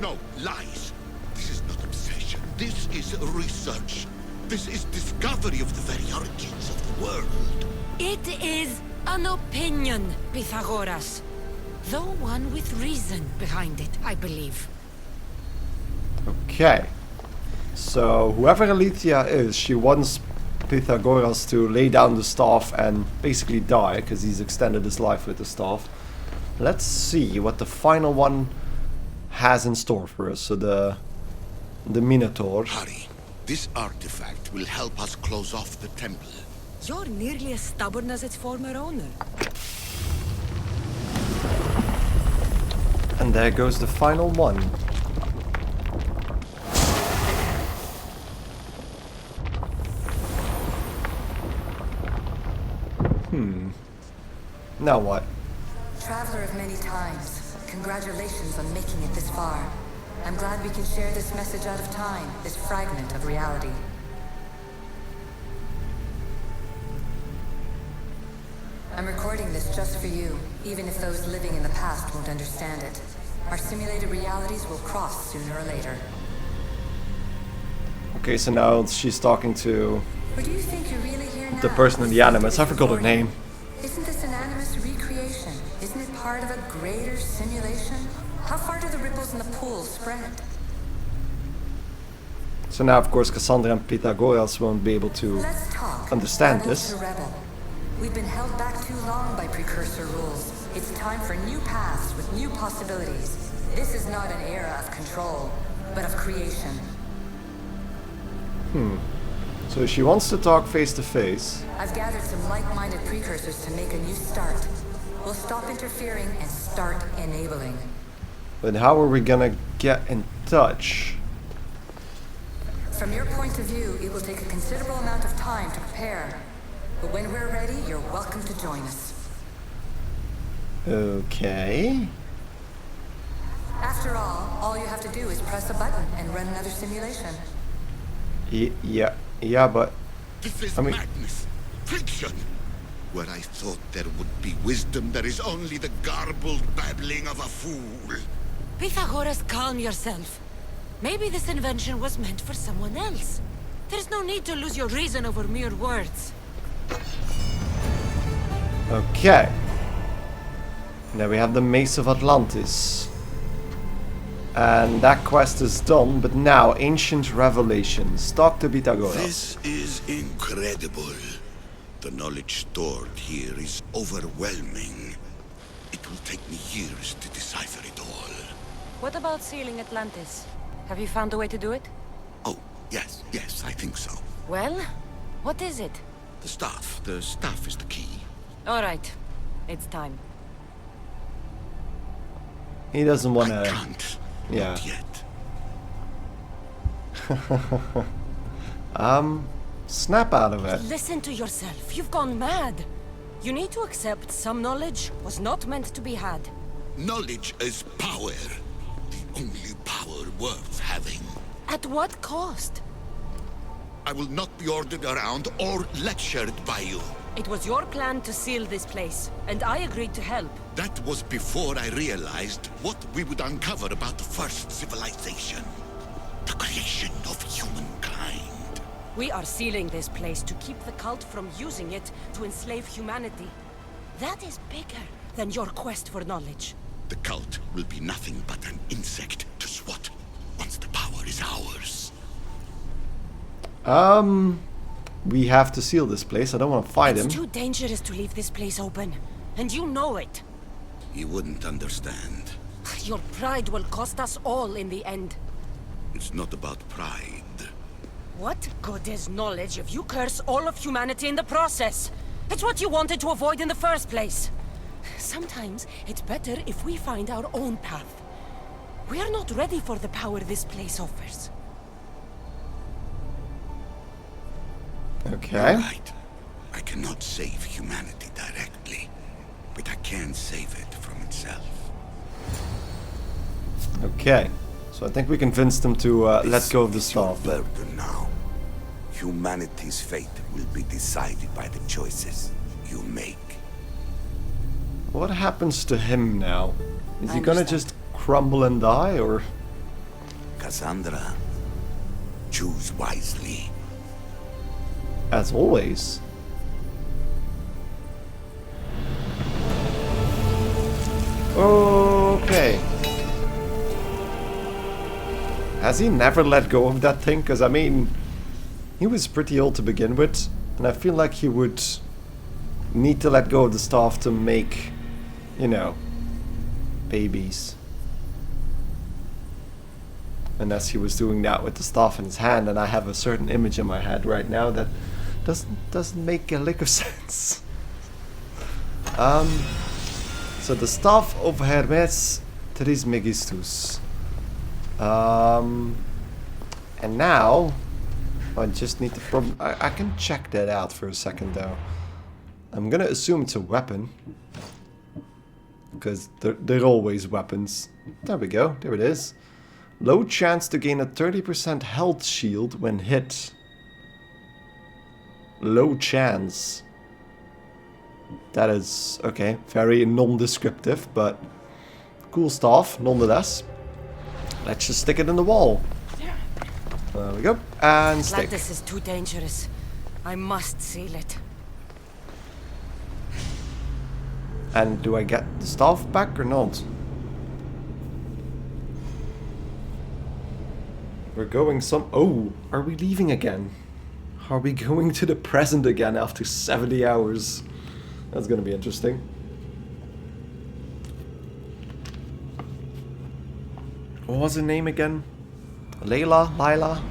no, lies. This is not obsession. This is research. This is discovery of the very origins of the world. It is an opinion, Pythagoras. Though one with reason behind it, I believe. Okay. So whoever Alethea is, she wants Pythagoras to lay down the staff and basically die, because he's extended his life with the staff. Let's see what the final one has in store for us. So the Minotaur. Hurry. This artifact will help us close off the temple. You're nearly as stubborn as its former owner. And there goes the final one. Now what? Traveler of many times, congratulations on making it this far. I'm glad we can share this message out of time, this fragment of reality. I'm recording this just for you, even if those living in the past won't understand it. Our simulated realities will cross sooner or later. Okay, so now she's talking to Or do you think you're really here now? the person in the animus. I forgot her name. Isn't this an animus recreation? Isn't it part of a greater simulation? How far do the ripples in the pool spread? So now, of course, Kassandra and Pythagoras won't be able to Let's talk. understand Rebel this. to rebel. We've been held back too long by precursor rules. It's time for new paths with new possibilities. This is not an era of control, but of creation. So she wants to talk face to face. I've gathered some like-minded precursors to make a new start. We'll stop interfering and start enabling. But how are we gonna get in touch? From your point of view, it will take a considerable amount of time to prepare. But when we're ready, you're welcome to join us. Okay. After all you have to do is press a button and run another simulation. Yeah, but This is I mean- madness. Fiction. Where I thought there would be wisdom, there is only the garbled babbling of a fool. Pythagoras, calm yourself. Maybe this invention was meant for someone else. There's no need to lose your reason over mere words. okay. Now we have the Mace of Atlantis. And that quest is done, but now Ancient Revelations. Talk to Pythagoras. This is incredible. The knowledge stored here is overwhelming. It will take me years to decipher it all. What about sealing Atlantis? Have you found a way to do it? Oh, yes, I think so. Well, what is it? The staff. The staff is the key. All right, it's time. He doesn't want I to... can't. Yeah. Not yet. Snap out of it. Listen to yourself. You've gone mad. You need to accept some knowledge was not meant to be had. Knowledge is power. The only power worth having. At what cost? I will not be ordered around or lectured by you. It was your plan to seal this place, and I agreed to help. That was before I realized what we would uncover about the first civilization. The creation of humankind. We are sealing this place to keep the cult from using it to enslave humanity. That is bigger than your quest for knowledge. The cult will be nothing but an insect to swat once the power is ours. We have to seal this place. I don't want to fight him. It's too dangerous to leave this place open, and you know it. He wouldn't understand. Your pride will cost us all in the end. It's not about pride. What good is knowledge if you curse all of humanity in the process? It's what you wanted to avoid in the first place. Sometimes it's better if we find our own path. We are not ready for the power this place offers. Okay. You're right. I cannot save humanity directly, but I can save it from itself. Okay. So I think we convinced him to let go of the staff. Your burden now. Humanity's fate will be decided by the choices you make. What happens to him now? Is he gonna understand. just crumble and die, or...? Kassandra, choose wisely. As always. Okay. Has he never let go of that thing? Because, I mean, he was pretty old to begin with, and I feel like he would need to let go of the staff to make, you know, babies. Unless he was doing that with the staff in his hand, and I have a certain image in my head right now that doesn't make a lick of sense. So the staff of Hermes Trismegistus. And now I just need to I can check that out for a second though. I'm gonna assume it's a weapon, because they're always weapons. There we go, there it is. Low chance to gain a 30% health shield when hit. Low chance. That is, okay, very non-descriptive, but cool stuff nonetheless. Let's just stick it in the wall. There we go, and stick. Atlantis is too dangerous. I must seal it. And do I get the staff back or not? We're going some... Oh, are we leaving again? Are we going to the present again after 70 hours? That's gonna be interesting. What was her name again? Layla? Lila?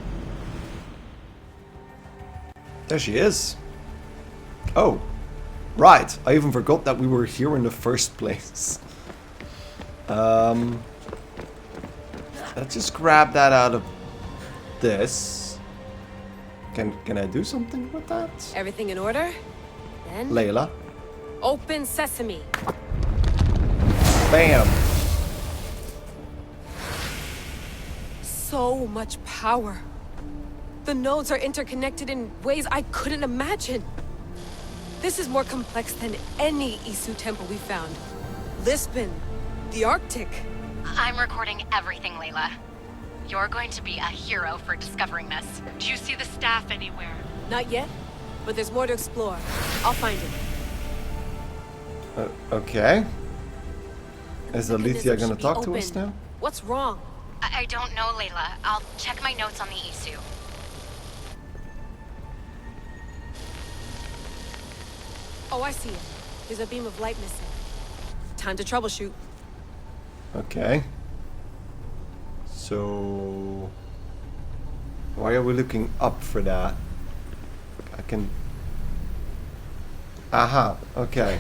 There she is. Oh, right. I even forgot that we were here in the first place. Let's just grab that out of this. Can I do something with that? Everything in order? Then Layla. open sesame. Bam. So much power. The nodes are interconnected in ways I couldn't imagine. This is more complex than any Isu temple we found. Lisbon, the Arctic. I'm recording everything, Layla. You're going to be a hero for discovering this. Do you see the staff anywhere? Not yet, but there's more to explore. I'll find it. Okay. Is The Alethea mechanism gonna should be talk to us open. now? What's wrong? I don't know, Layla. I'll check my notes on the Isu. Oh, I see it. There's a beam of light missing. Time to troubleshoot. Okay. So... why are we looking up for that? I can... aha, okay.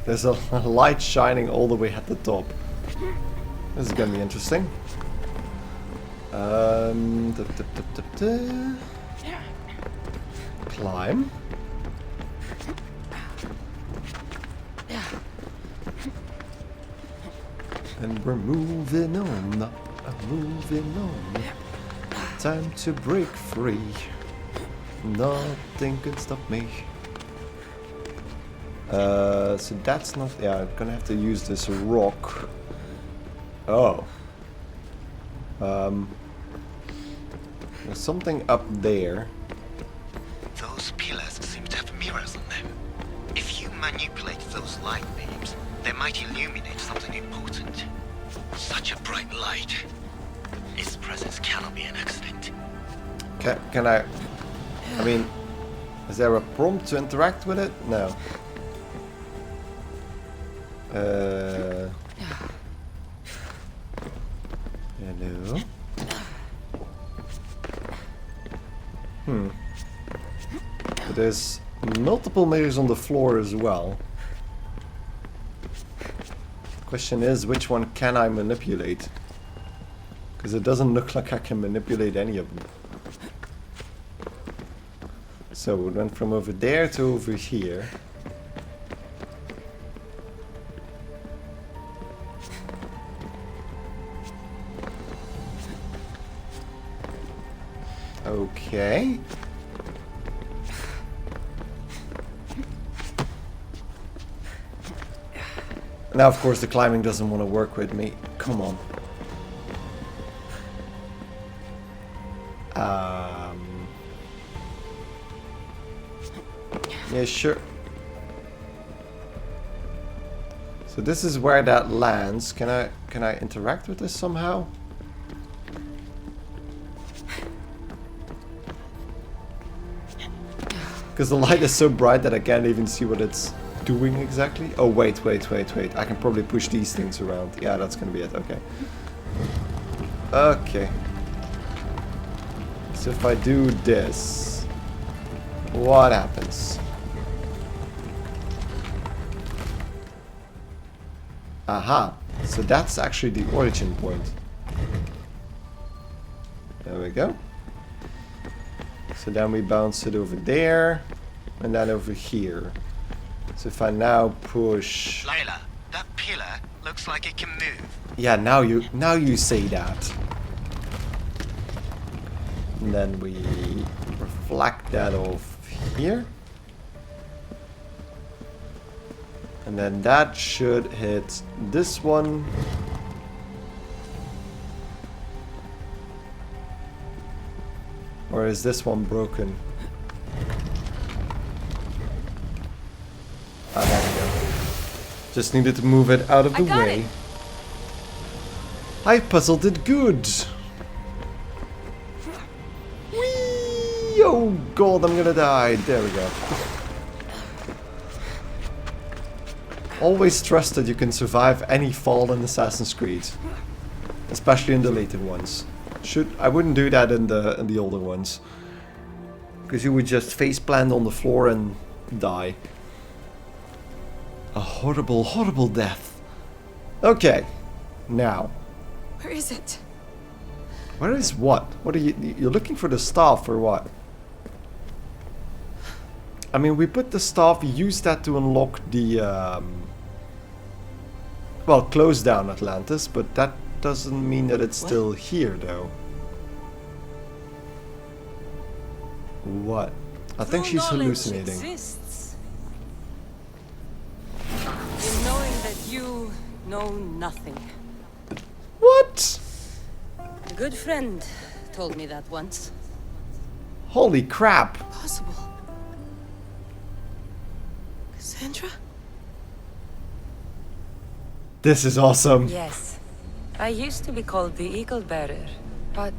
There's a light shining all the way at the top. This is gonna be interesting. Climb. And we're moving on, moving on. Time to break free. Nothing can stop me. So that's not... yeah, I'm gonna have to use this rock. Oh. There's something up there. Those pillars seem to have mirrors on them. If you manipulate those light beams, they might illuminate something important. Such a bright light. Its presence cannot be an accident. Can I mean, is there a prompt to interact with it? No. Hello? But there's multiple mirrors on the floor as well. The question is, which one can I manipulate? Because it doesn't look like I can manipulate any of them. So we went from over there to over here. Okay. Now, of course, the climbing doesn't want to work with me. Come on. Yeah, sure. So this is where that lands. Can I interact with this somehow? Because the light is so bright that I can't even see what it's doing exactly. Oh, wait. I can probably push these things around. Yeah, that's gonna be it. Okay. Okay. So if I do this, what happens? Aha. So that's actually the origin point. There we go. So then we bounce it over there, and then over here. So if I now push... Layla, that pillar looks like it can move. Yeah, now you say that. And then we reflect that off here. And then that should hit this one. Or is this one broken? Ah, there we go. Just needed to move it out of the way. I puzzled it good. Whee! Oh god, I'm gonna die. There we go. Always trust that you can survive any fall in Assassin's Creed. Especially in the later ones. I wouldn't do that in the older ones. Because you would just faceplant on the floor and die. A horrible, horrible death. Okay. Now. Where is it? Where is what? What are you're looking for the staff or what? I mean, we put the staff, use that to unlock the well, close down Atlantis, but that doesn't mean that it's still here though. What? I think she's hallucinating. Exists. In knowing that you know nothing. What? A good friend told me that once. Holy crap. Possible. Kassandra? This is awesome. Yes. I used to be called the Eagle Bearer, but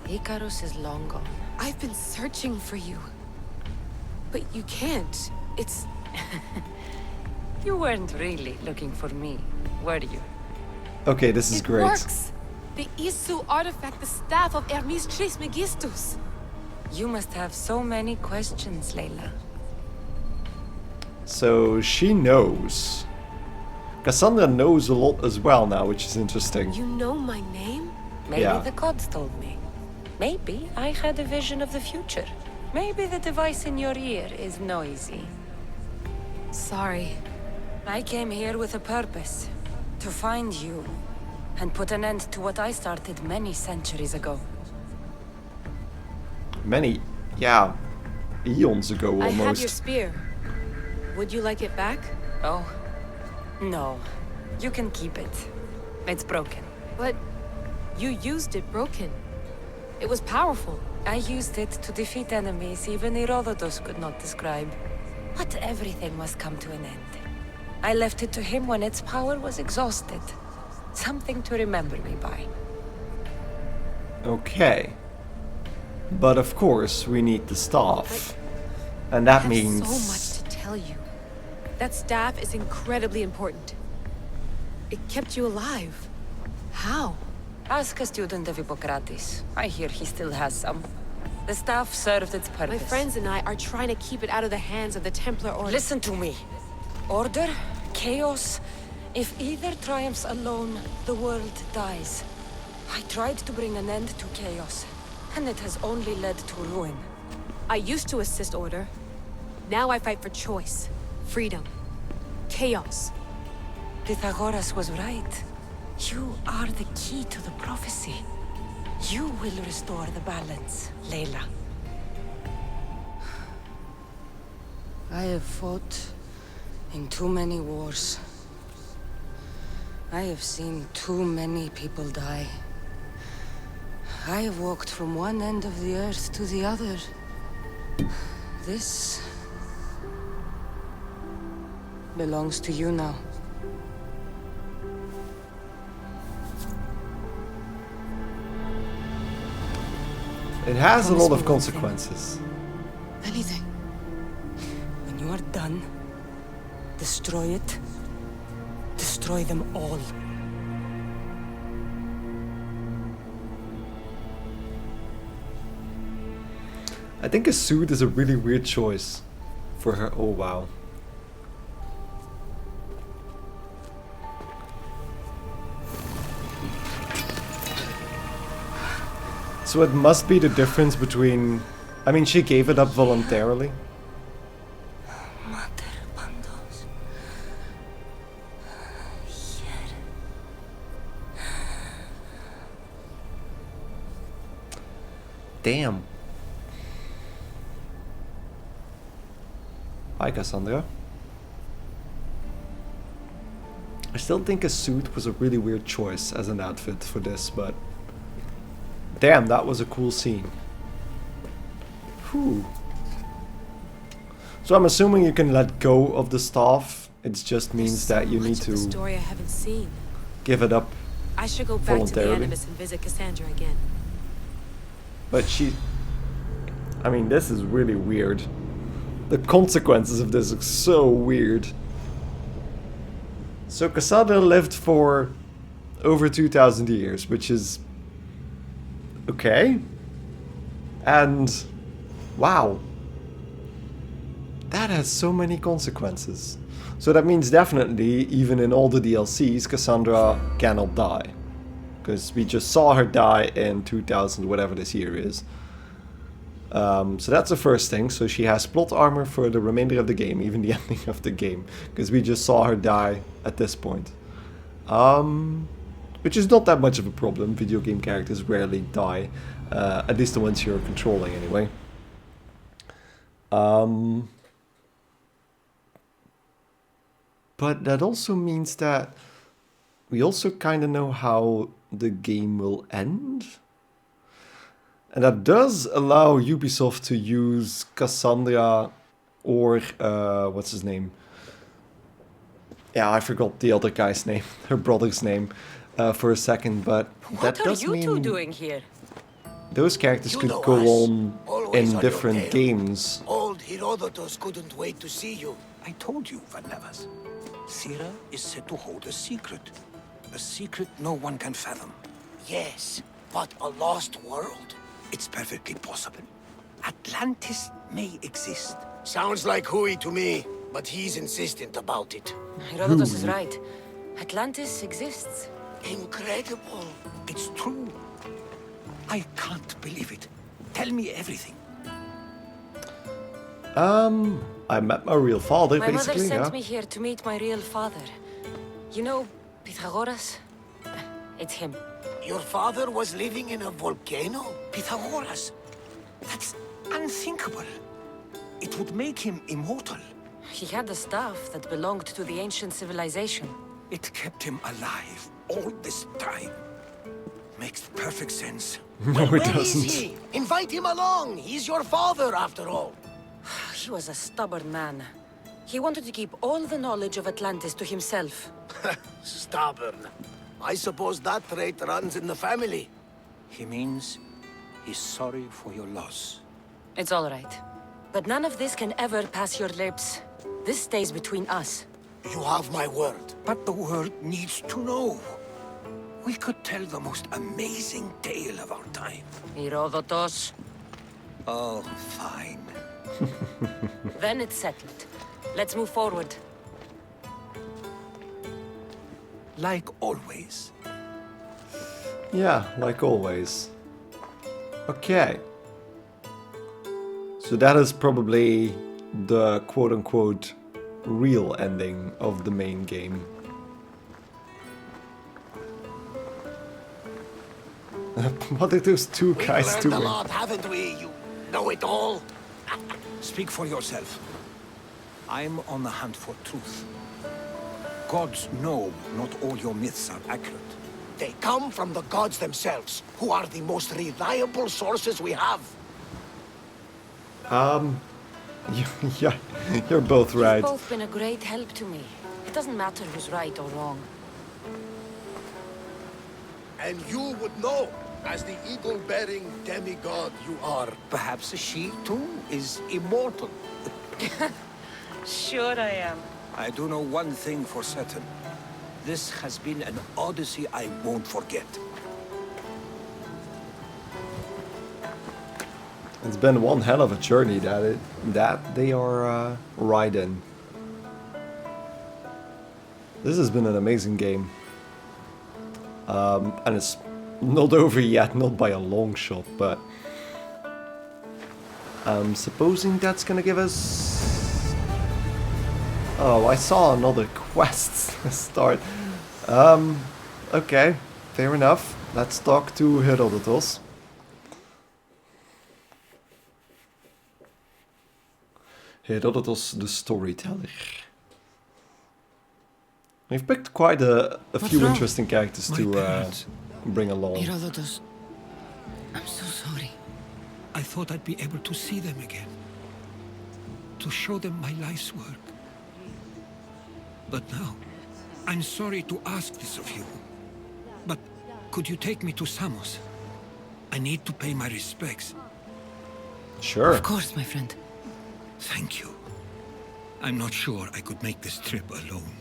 Icarus is long gone. I've been searching for you. But you can't. It's You weren't really looking for me, were you? Okay, this is It great. works! The Isu artifact, the staff of Hermes Trismegistus. You must have so many questions, Layla. So she knows. Kassandra knows a lot as well now, which is interesting. You know my name? Maybe Yeah. the gods told me. Maybe I had a vision of the future. Maybe the device in your ear is noisy. Sorry. I came here with a purpose. To find you. And put an end to what I started many centuries ago. Many, yeah, eons ago I have your almost. spear. Would you like it back? Oh. No. You can keep it. It's broken. But you used it broken. It was powerful. I used it to defeat enemies even Herodotus could not describe. But everything must come to an end. I left it to him when its power was exhausted. Something to remember me by. Okay. But of course, we need the staff. And that I have means... so much to tell you. That staff is incredibly important. It kept you alive. How? Ask a student of Hippocrates. I hear he still has some. The staff served its purpose. My friends and I are trying to keep it out of the hands of the Templar Order. Listen to me. Order, chaos. If either triumphs alone, the world dies. I tried to bring an end to chaos, and it has only led to ruin. I used to assist Order. Now I fight for choice, freedom, chaos. Pythagoras was right. You are the key to the prophecy. You will restore the balance, Layla. I have fought in too many wars. I have seen too many people die. I have walked from one end of the earth to the other. This belongs to you now. It has a Promise lot me of one consequences. Anything. When you are done, destroy it. Destroy them all. I think a suit is a really weird choice for her. Oh wow. So it must be the difference between... I mean, she gave it up voluntarily. Damn. Hi, Kassandra. I still think a suit was a really weird choice as an outfit for this, but... Damn, that was a cool scene. Whew. So I'm assuming you can let go of the staff. It just means that you need to Story I haven't seen. give it up. I should go back to the voluntarily. Animus and visit Kassandra again. But she... I mean, this is really weird. The consequences of this are so weird. So Kassandra lived for over 2,000 years, which is... okay. And... wow. That has so many consequences. So that means definitely, even in all the DLCs, Kassandra cannot die. Because we just saw her die in 2000, whatever this year is. So that's the first thing. So she has plot armor for the remainder of the game, even the ending of the game. Because we just saw her die at this point. Which is not that much of a problem. Video game characters rarely die. At least the ones you're controlling anyway. But that also means that we also kind of know how the game will end. And that does allow Ubisoft to use Kassandra or, what's his name? Yeah, I forgot the other guy's name, her brother's name, for a second, but that does mean... What are you two doing here? Those characters You could know go us, on always in on your different tail. games. Old Herodotus couldn't wait to see you. I told you, Vanlevas. Sira is said to hold a secret. A secret no one can fathom. Yes, but a lost world? It's perfectly possible. Atlantis may exist. Sounds like Hui to me, but he's insistent about it. Herodotus is right. Atlantis exists. Incredible. It's true. I can't believe it. Tell me everything. I met my real father, My basically, mother sent yeah. me here to meet my real father. You know, Pythagoras? It's him. Your father was living in a volcano? Pythagoras? That's unthinkable. It would make him immortal. He had the staff that belonged to the ancient civilization. It kept him alive all this time. Makes perfect sense. No, it Where doesn't. is he? Invite him along. He's your father, after all. He was a stubborn man. He wanted to keep all the knowledge of Atlantis to himself. Stubborn. I suppose that trait runs in the family. He means he's sorry for your loss. It's all right. But none of this can ever pass your lips. This stays between us. You have my word. But the world needs to know. We could tell the most amazing tale of our time. Herodotus. Oh, fine. Then it's settled. Let's move forward. Like always. Yeah, like always. Okay. So that is probably the quote-unquote real ending of the main game. What are those two guys We've learned doing? a lot, haven't we? You know it all. Speak for yourself. I'm on the hunt for truth. Gods know not all your myths are accurate. They come from the gods themselves, who are the most reliable sources we have. Yeah, you're both right. You've both been a great help to me. It doesn't matter who's right or wrong. And you would know, as the eagle-bearing demigod you are. Perhaps she, too, is immortal. Sure I am. I do know one thing for certain. This has been an Odyssey I won't forget. It's been one hell of a journey that they are riding. This has been an amazing game. And it's not over yet, not by a long shot, but I'm supposing that's gonna give us... Oh, I saw another quest start. Okay, fair enough. Let's talk to Herodotus. Herodotus the storyteller. We've picked quite a few wrong? interesting characters to bring along. Herodotus, I'm so sorry. I thought I'd be able to see them again. To show them my life's work. But now, I'm sorry to ask this of you. But could you take me to Samos? I need to pay my respects. Sure. Of course, my friend. Thank you. I'm not sure I could make this trip alone.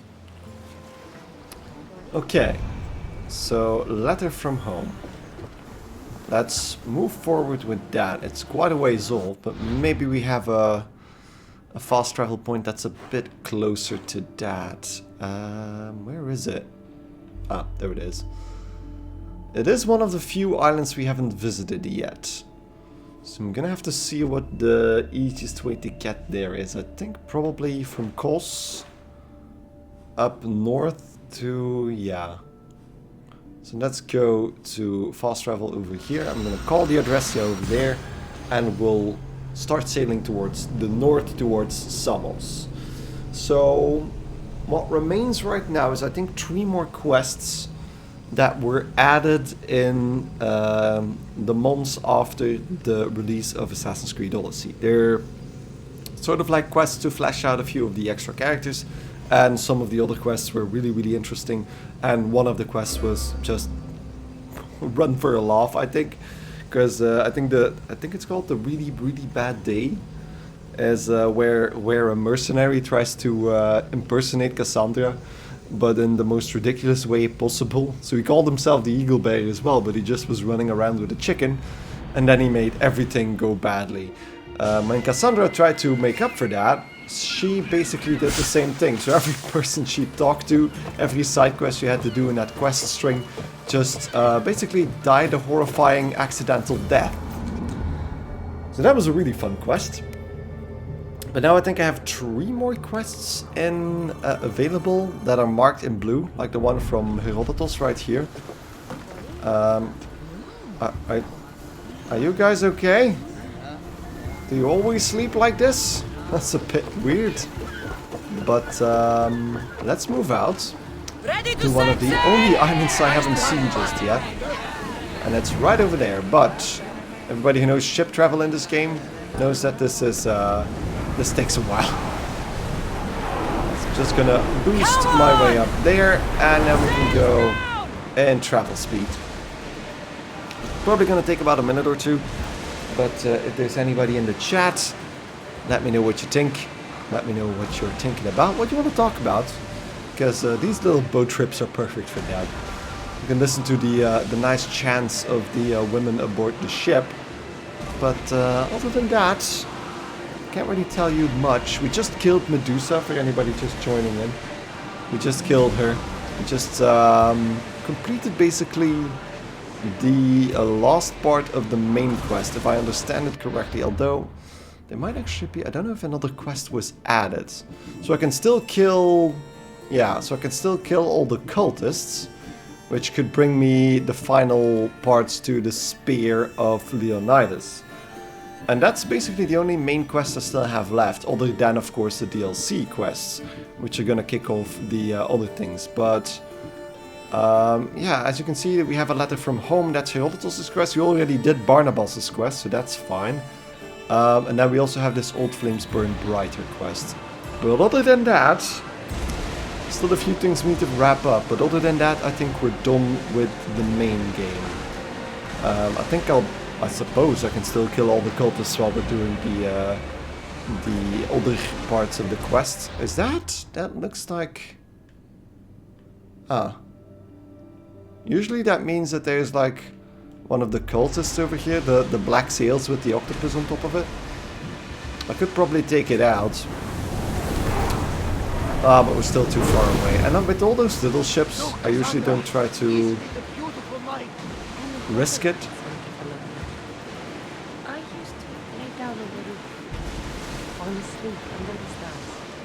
Okay, so letter from home. Let's move forward with that. It's quite a ways off, but maybe we have a fast travel point that's a bit closer to that. Where is it? Ah, there it is. It is one of the few islands we haven't visited yet. So I'm gonna have to see what the easiest way to get there is. I think probably from Kos up north to... yeah. So let's go to fast travel over here. I'm gonna call the address over there and we'll start sailing towards the north, towards Samos. So what remains right now is I think 3 more quests that were added in the months after the release of Assassin's Creed Odyssey. They're sort of like quests to flesh out a few of the extra characters, and some of the other quests were really, really interesting. And one of the quests was just run for a laugh, I think, because I think it's called the really, really bad day. is where a mercenary tries to impersonate Kassandra, but in the most ridiculous way possible. So he called himself the Eagle Bear as well, but he just was running around with a chicken, and then he made everything go badly. When Kassandra tried to make up for that, she basically did the same thing. So every person she talked to, every side quest you had to do in that quest string, just basically died a horrifying accidental death. So that was a really fun quest. But now I think I have 3 more quests in available that are marked in blue, like the one from Herodotus right here. Are you guys okay? Do you always sleep like this? That's a bit weird. But let's move out to one of the only islands I haven't seen just yet. And it's right over there. But everybody who knows ship travel in this game knows that this is this takes a while. So just gonna boost my way up there, and then we can go in travel speed. Probably gonna take about a minute or two, but if there's anybody in the chat, let me know what you think. Let me know what you're thinking about, what you want to talk about, because these little boat trips are perfect for that. You can listen to the nice chants of the women aboard the ship, but other than that, can't really tell you much. We just killed Medusa, for anybody just joining in. We just killed her. We just completed basically the last part of the main quest, if I understand it correctly, although there might actually be, I don't know if another quest was added. So I can still kill, yeah, so I can still kill all the cultists, which could bring me the final parts to the Spear of Leonidas. And that's basically the only main quest I still have left, other than, of course, the DLC quests, which are gonna kick off the other things. But, yeah, as you can see, we have a letter from home. That's Herodotus' quest. We already did Barnabas' quest, so that's fine. And then we also have this Old Flames Burn Brighter quest. But other than that, still a few things we need to wrap up. But other than that, I think we're done with the main game. I suppose I can still kill all the cultists while we're doing the other parts of the quest. Is that? That looks like... Ah. Usually that means that there's like one of the cultists over here, the black sails with the octopus on top of it. I could probably take it out. Ah, but we're still too far away. And then with all those little ships, I usually don't try to risk it.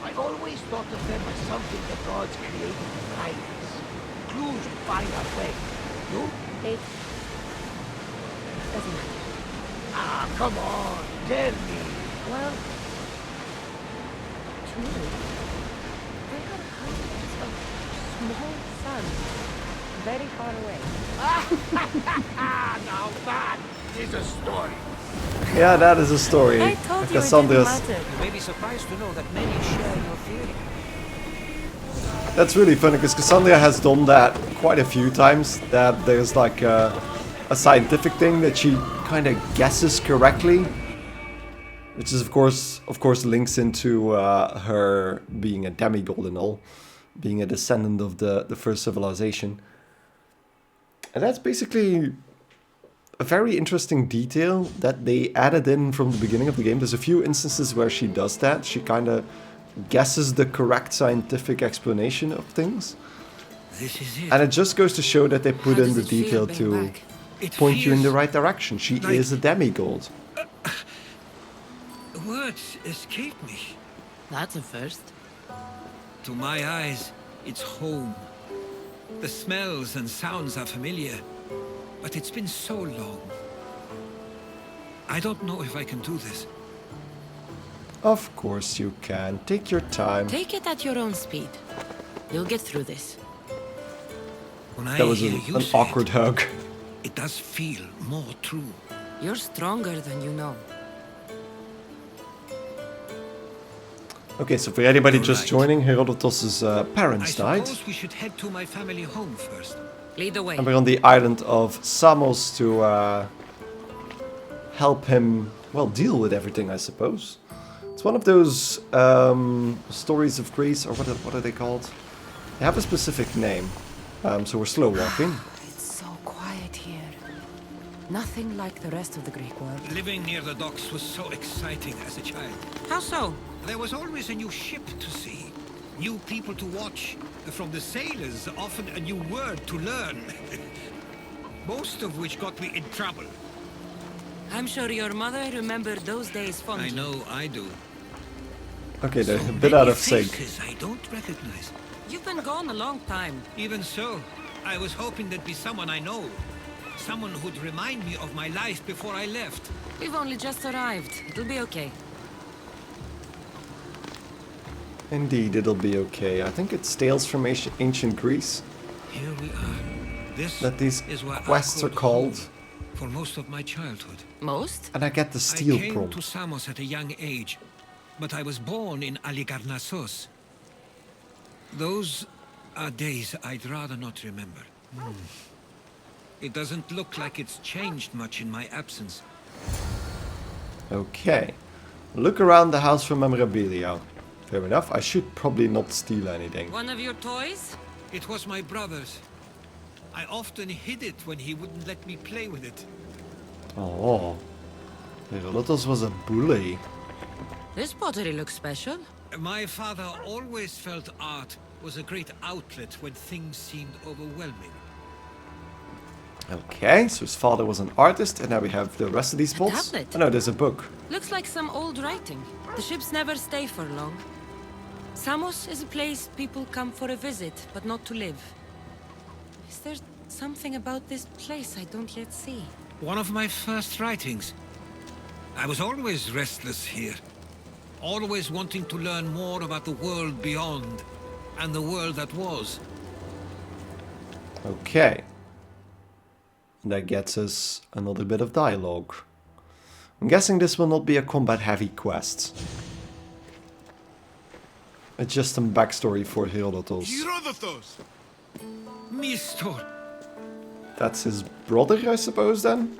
I've always thought of them as something the gods created to guide us. Clues to find our way. You? It doesn't matter. Ah, come on, tell me. Well, truly, they had hundreds of small suns very far away. Now that is a story. Yeah, that is a story. I told you Kassandra's. You may be surprised to know that many share your feeling. That's really funny because Kassandra has done that quite a few times. That there's like a scientific thing that she kind of guesses correctly, which is of course links into her being a demigod and all, being a descendant of the first civilization. And that's basically a very interesting detail that they added in from the beginning of the game. There's a few instances where she does that. She kind of guesses the correct scientific explanation of things. This is it. And it just goes to show that they put in the detail to point you in the right direction. She is a demigod. Words escape me. That's a first. To my eyes, it's home. The smells and sounds are familiar, but it's been so long. I don't know if I can do this. Of course you can. Take your time. Take it at your own speed. You'll get through this. When I That was hear you an say awkward hug. it does feel more true. You're stronger than you know. Okay, so for anybody just Right. joining, Herodotus' parents I died. suppose we should head to my family home first. Lead the way. And we're on the island of Samos to help him, well, deal with everything, I suppose. That's It's one of those stories of Greece, or what are they called? They have a specific name. So we're slow walking. It's so quiet here. Nothing like the rest of the Greek world. Living near the docks was so exciting as a child. How so? There was always a new ship to see, new people to watch. From the sailors, often a new word to learn. Most of which got me in trouble. I'm sure your mother remembered those days fondly. I know I do. Okay, they're So a bit out of many sync. faces I don't recognize. You've been gone a long time. Even so, I was hoping there'd be someone I know. Someone who'd remind me of my life before I left. We've only just arrived. It'll be okay. Indeed, it'll be okay. I think it's tales from ancient Greece Here we are. This that these is what quests I are called. for most of my childhood. Most? And I get the steel I came prompt. to Samos at a young age, but I was born in Aligarnassos. Those are days I'd rather not remember. It doesn't look like it's changed much in my absence. Okay. Look around the house for memorabilia. Fair enough. I should probably not steal anything. One of your toys? It was my brother's. I often hid it when he wouldn't let me play with it. Oh. Herodotus was a bully. This pottery looks special. My father always felt art was a great outlet when things seemed overwhelming. Okay, so his father was an artist, and now we have the rest of these pots. tablet. Oh no, there's a book. Looks like some old writing. The ships never stay for long. Samos is a place people come for a visit, but not to live. Is there something about this place I don't yet see? One of my first writings. I was always restless here. Always wanting to learn more about the world beyond, and the world that was. Okay. And that gets us another bit of dialogue. I'm guessing this will not be a combat-heavy quest. It's just some backstory for Herodotus. Herodotus! Mistor! That's his brother, I suppose, then?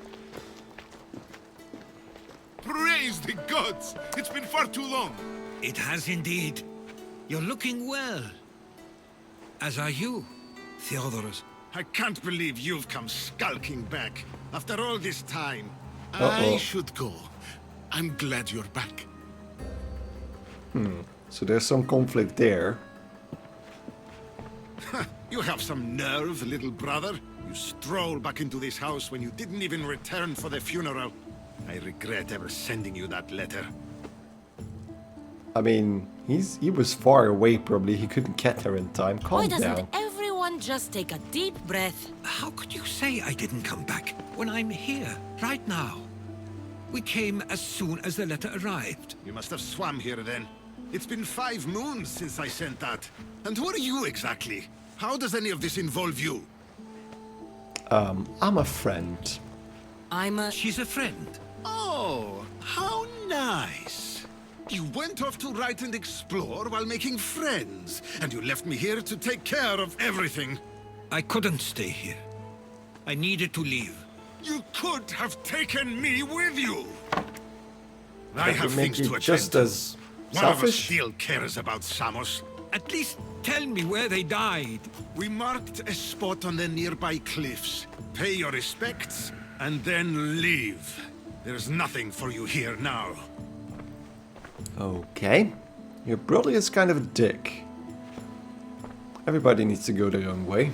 Praise the gods! It's been far too long. It has indeed. You're looking well. As are you, Theodorus. I can't believe you've come skulking back. After all this time. Uh-oh. I should go. I'm glad you're back. So there's some conflict there. You have some nerve, little brother. You stroll back into this house when you didn't even return for the funeral. I regret ever sending you that letter. I mean, he was far away, probably. He couldn't get there in time. Why Calm doesn't down. everyone just take a deep breath? How could you say I didn't come back when I'm here, right now? We came as soon as the letter arrived. You must have swam here then. It's been 5 moons since I sent that. And who are you exactly? How does any of this involve you? I'm a friend. She's a friend. Oh, how nice. You went off to write and explore while making friends, and you left me here to take care of everything. I couldn't stay here. I needed to leave. You could have taken me with you. I That have would make things you to attend just to. as One of us selfish. still cares about Samos. At least tell me where they died. We marked a spot on the nearby cliffs. Pay your respects, and then leave. There's nothing for you here now. Okay. Your brother is kind of a dick. Everybody needs to go their own way.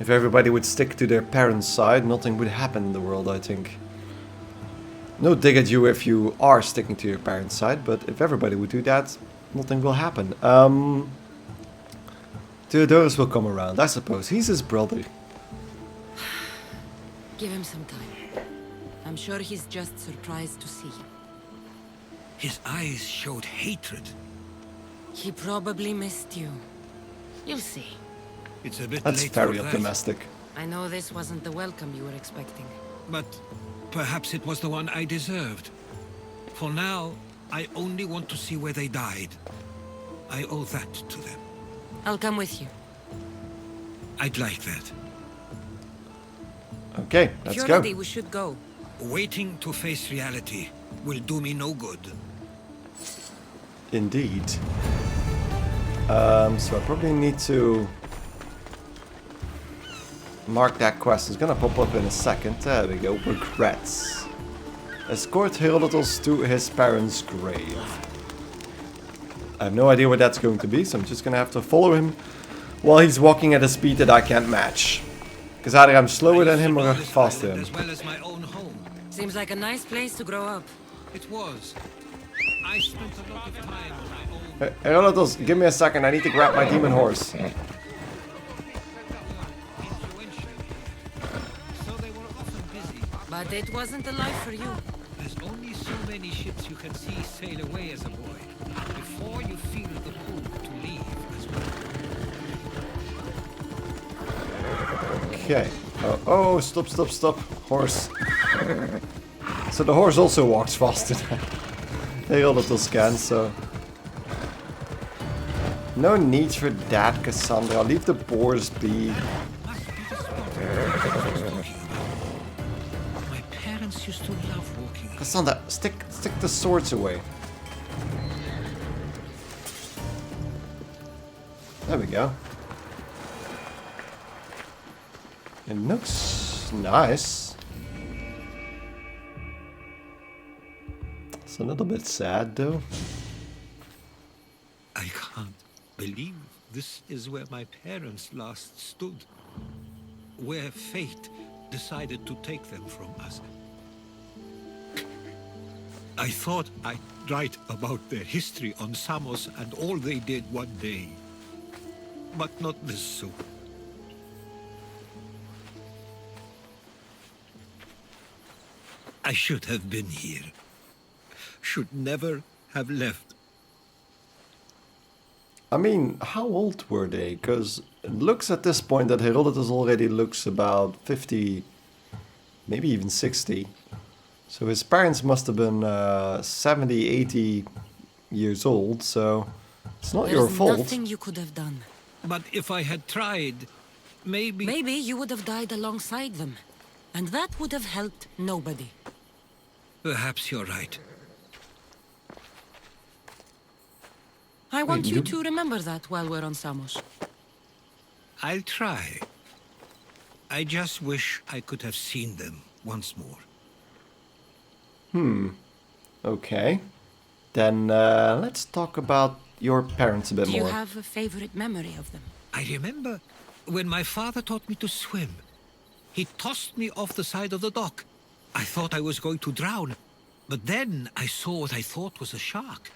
If everybody would stick to their parents' side, nothing would happen in the world, I think. No dig at you if you are sticking to your parents' side, but if everybody would do that, nothing will happen. Theodorus will come around, I suppose. He's his brother. Give him some time. I'm sure he's just surprised to see you. His eyes showed hatred. He probably missed you. You'll see. It's a bit That's late very for that. optimistic. I know this wasn't the welcome you were expecting. But perhaps it was the one I deserved. For now, I only want to see where they died. I owe that to them. I'll come with you. I'd like that. Okay, If let's you're go. ready, we should go. Waiting to face reality will do me no good. Indeed. So I probably need to mark that quest. It's gonna pop up in a second. There we go. Regrets. Escort Herodotus to his parents' grave. I have no idea what that's going to be, so I'm just gonna have to follow him while he's walking at a speed that I can't match. Because either I'm slower than him or faster than him. As well as my own home. Seems like a nice place to grow up. It was. I spent a lot of time on my own. Hey, Herodotus, give me a second. I need to grab my demon horse. But it wasn't a life for you. There's only so many ships you can see sail away as a boy before you feel the pull to leave as well. Okay. Oh, stop. Horse. So the horse also walks faster than Herodotus can, so... No need for that, Kassandra. Leave the boars be. My parents used to love walking. Kassandra, stick the swords away. There we go. It looks nice. It's a little bit sad though. I can't believe this is where my parents last stood. Where fate decided to take them from us. I thought I'd write about their history on Samos and all they did one day. But not this soon. I should have been here. Should never have left. I mean, how old were they? Because it looks at this point that Herodotus already looks about 50, maybe even 60. So his parents must have been 70, 80 years old, so it's not your fault. There's nothing you could have done. But if I had tried, maybe... Maybe you would have died alongside them. And that would have helped nobody. Perhaps you're right. I want you to remember that while we're on Samos. I'll try. I just wish I could have seen them once more. Okay. Then let's talk about your parents a bit more. Do you have a favorite memory of them? I remember when my father taught me to swim. He tossed me off the side of the dock. I thought I was going to drown. But then I saw what I thought was a shark.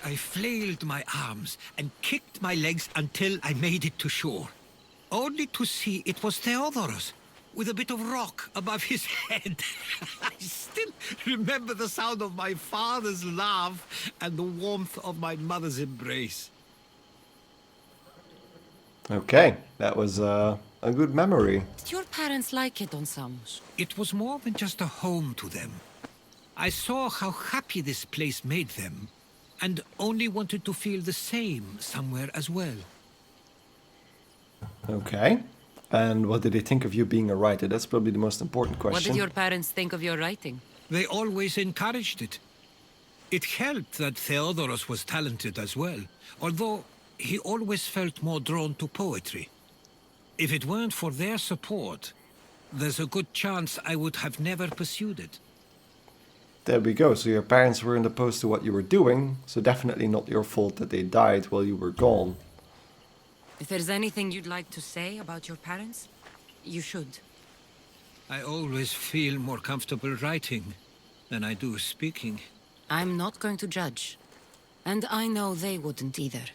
I flailed my arms and kicked my legs until I made it to shore. Only to see it was Theodorus, with a bit of rock above his head. I still remember the sound of my father's laugh and the warmth of my mother's embrace. Okay, that was a good memory. Did your parents like it on Samos? It was more than just a home to them. I saw how happy this place made them, and only wanted to feel the same somewhere as well. Okay. And what did they think of you being a writer? That's probably the most important question. What did your parents think of your writing? They always encouraged it. It helped that Theodorus was talented as well, although he always felt more drawn to poetry. If it weren't for their support, there's a good chance I would have never pursued it. There we go. So your parents weren't opposed to what you were doing, so definitely not your fault that they died while you were gone. If there's anything you'd like to say about your parents, you should. I always feel more comfortable writing than I do speaking. I'm not going to judge. And I know they wouldn't either.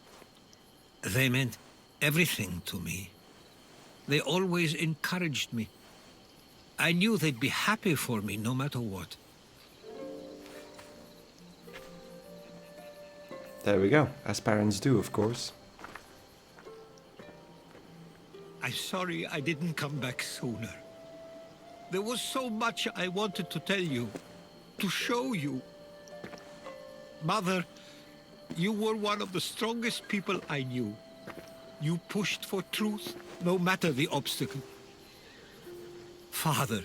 They meant everything to me. They always encouraged me. I knew they'd be happy for me no matter what. There we go. As parents do, of course. I'm sorry I didn't come back sooner. There was so much I wanted to tell you, to show you. Mother, you were one of the strongest people I knew. You pushed for truth, no matter the obstacle. Father,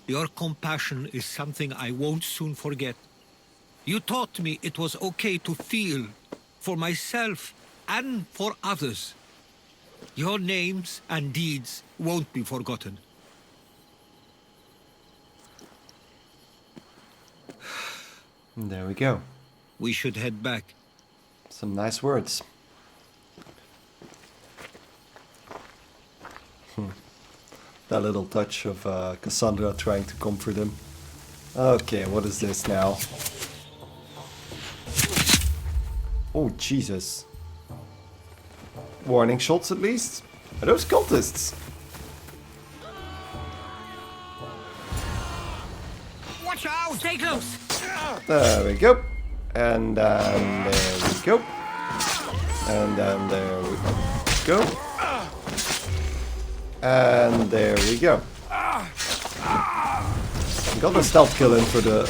your compassion is something I won't soon forget. You taught me it was okay to feel, for myself and for others. Your names and deeds won't be forgotten. There we go. We should head back. Some nice words. That little touch of Kassandra trying to comfort him. Okay, what is this now? Oh, Jesus. Warning shots at least? Are those cultists? Watch out! Stay close! There we go. And then there we go. And then there we go. And there we go. Got the stealth kill in for the...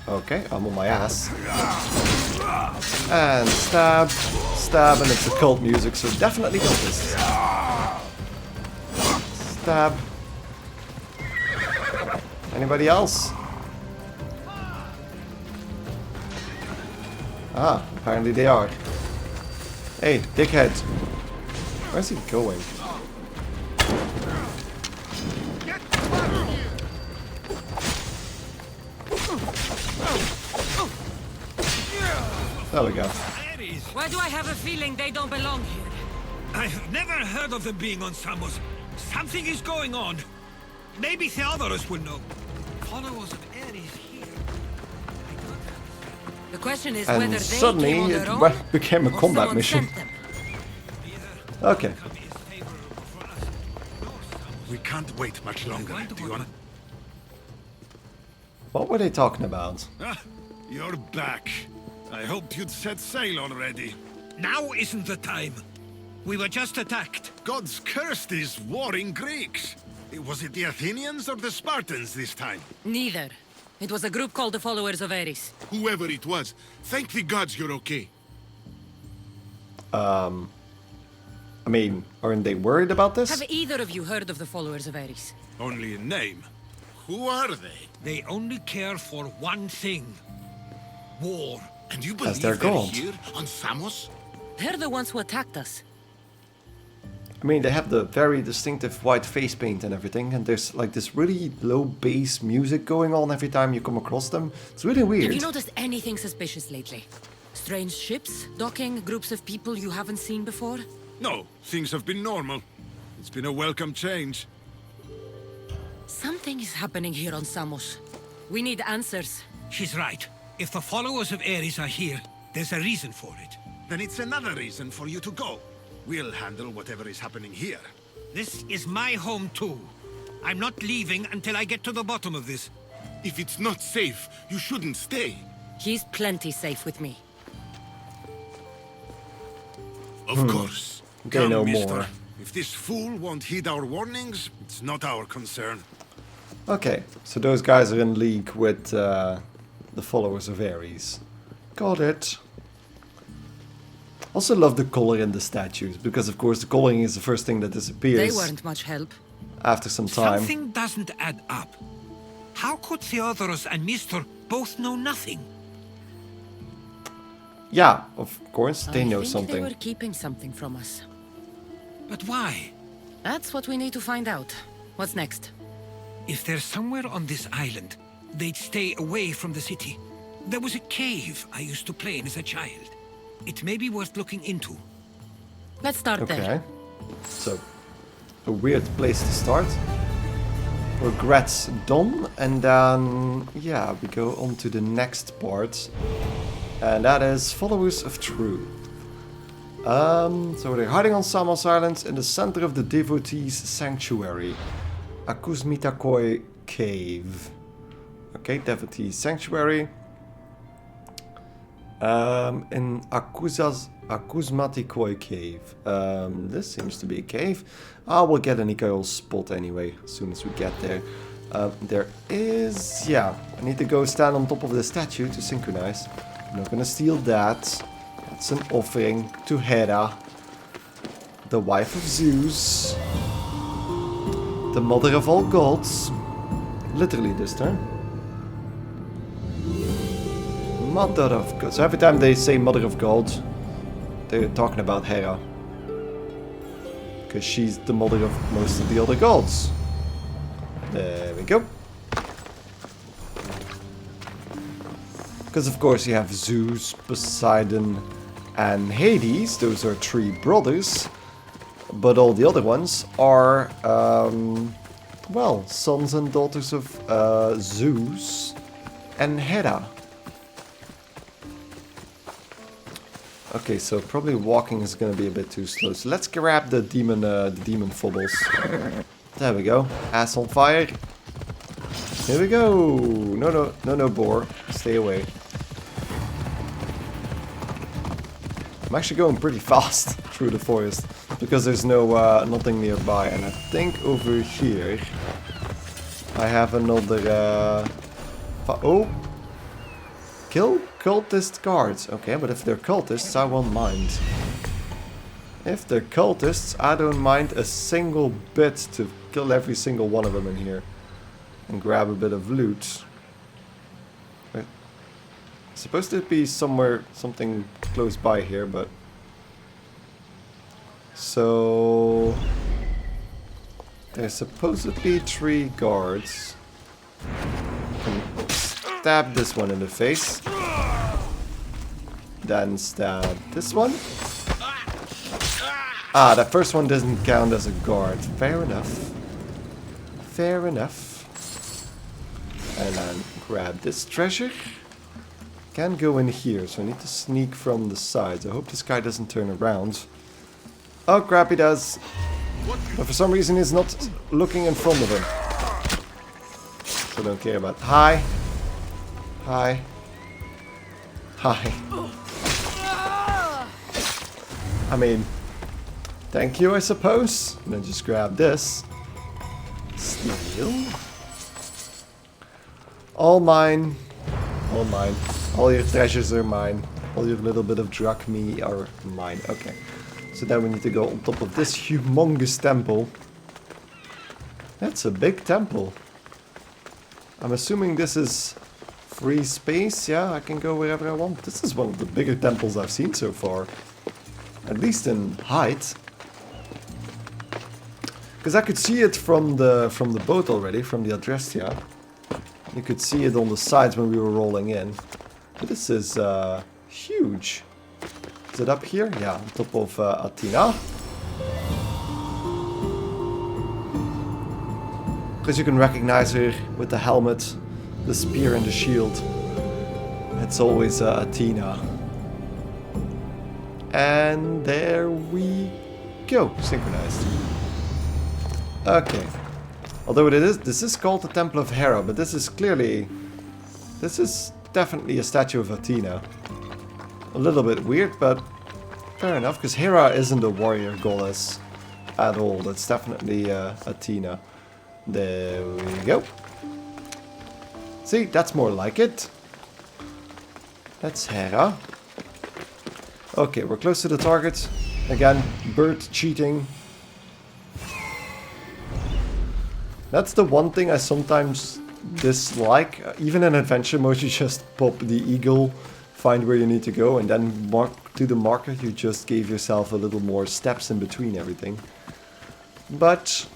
Okay, I'm on my ass. And stab, stab, and it's occult music, so definitely got this. Stab. Anybody else? Ah, apparently they are. Hey, dickhead. Where's he going? There we go. Why do I have a feeling they don't belong here? I've never heard of them being on Samos. Something is going on. Maybe Theodorus will know. Followers of Ares here. The question is whether And they suddenly came on it their own, became a or combat someone mission. sent them. Okay. We can't wait much longer, do you want? What were they talking about? Ah, you're back. I hoped you'd set sail already. Now isn't the time. We were just attacked. Gods cursed these warring Greeks. Was it the Athenians or the Spartans this time? Neither. It was a group called the Followers of Ares. Whoever it was, thank the gods you're okay. I mean, aren't they worried about this? Have either of you heard of the Followers of Ares? Only in name. Who are they? They only care for one thing. War. And you As believe their they're god. here on Samos? They're the ones who attacked us. I mean, they have the very distinctive white face paint and everything, and there's like this really low bass music going on every time you come across them. It's really weird. Have you noticed anything suspicious lately? Strange ships, docking, groups of people you haven't seen before? No, things have been normal. It's been a welcome change. Something is happening here on Samos. We need answers. She's right. If the followers of Ares are here, there's a reason for it. Then it's another reason for you to go. We'll handle whatever is happening here. This is my home too. I'm not leaving until I get to the bottom of this. If it's not safe, you shouldn't stay. He's plenty safe with me. Of course. They Come, know mister. more. If this fool won't heed our warnings, it's not our concern. Okay, so those guys are in league with the Followers of Ares. Got it. Also love the color in the statues, because of course the coloring is the first thing that disappears. They weren't much help. After some time. Something doesn't add up. How could Theodorus and Mr. both know nothing? Yeah, of course, they know I think something. they were keeping something from us. But why? That's what we need to find out. What's next? If they're somewhere on this island, they'd stay away from the city. There was a cave I used to play in as a child. It may be worth looking into. Let's start Okay. there. So, a weird place to start. Regrets done, and then, yeah, we go on to the next part. And that is Followers of Truth. So they're hiding on Samos Island in the center of the devotees' sanctuary. Akusmitakoi Cave. Okay, devotees' sanctuary. In Akusmatikoi Cave. This seems to be a cave. I will get an eco spot anyway, as soon as we get there. There is... yeah, I need to go stand on top of the statue to synchronize. I'm not gonna steal that. That's an offering to Hera, the wife of Zeus, the mother of all gods. Literally this time. Mother of God. So every time they say Mother of God, they're talking about Hera. Because she's the mother of most of the other gods. There we go. Because of course you have Zeus, Poseidon, and Hades. Those are 3 brothers. But all the other ones are, well, sons and daughters of Zeus and Hera. Okay, so probably walking is going to be a bit too slow. So let's grab the demon phobos. There we go. Ass on fire. Here we go. No, boar. Stay away. I'm actually going pretty fast through the forest because there's nothing nearby, and I think over here I have another. Oh, kill cultist guards. Okay, but if they're cultists, I won't mind. If they're cultists, I don't mind a single bit to kill every single one of them in here and grab a bit of loot. Wait. It's supposed to be something close by here, but so there's supposedly 3 guards. Can stab this one in the face. Then stab this one. Ah, that first one doesn't count as a guard. Fair enough. Fair enough. And then grab this treasure. Can't go in here, so I need to sneak from the sides. I hope this guy doesn't turn around. Oh crap, he does. But for some reason he's not looking in front of him. So I don't care about. Hi. Hi. Hi. I mean, thank you, I suppose. And then just grab this. Steal. All mine. All mine. All your treasures are mine. All your little bit of drachmae are mine. Okay. So then we need to go on top of this humongous temple. That's a big temple. I'm assuming this is free space. Yeah, I can go wherever I want. This is one of the bigger temples I've seen so far. At least in height. Because I could see it from the boat already, from the Adrestia. You could see it on the sides when we were rolling in. But this is huge. Is it up here? Yeah, on top of Athena. Because you can recognize her with the helmet, the spear and the shield. It's always Athena. And there we go, synchronized. Okay. Although this is called the Temple of Hera, but this is definitely a statue of Athena. A little bit weird, but fair enough, because Hera isn't a warrior goddess at all. That's definitely Athena. There we go. See, that's more like it. That's Hera. Okay, we're close to the target. Again, bird cheating. That's the one thing I sometimes dislike. Even in adventure mode, you just pop the eagle, find where you need to go, and then mark to the marker. You just gave yourself a little more steps in between everything. But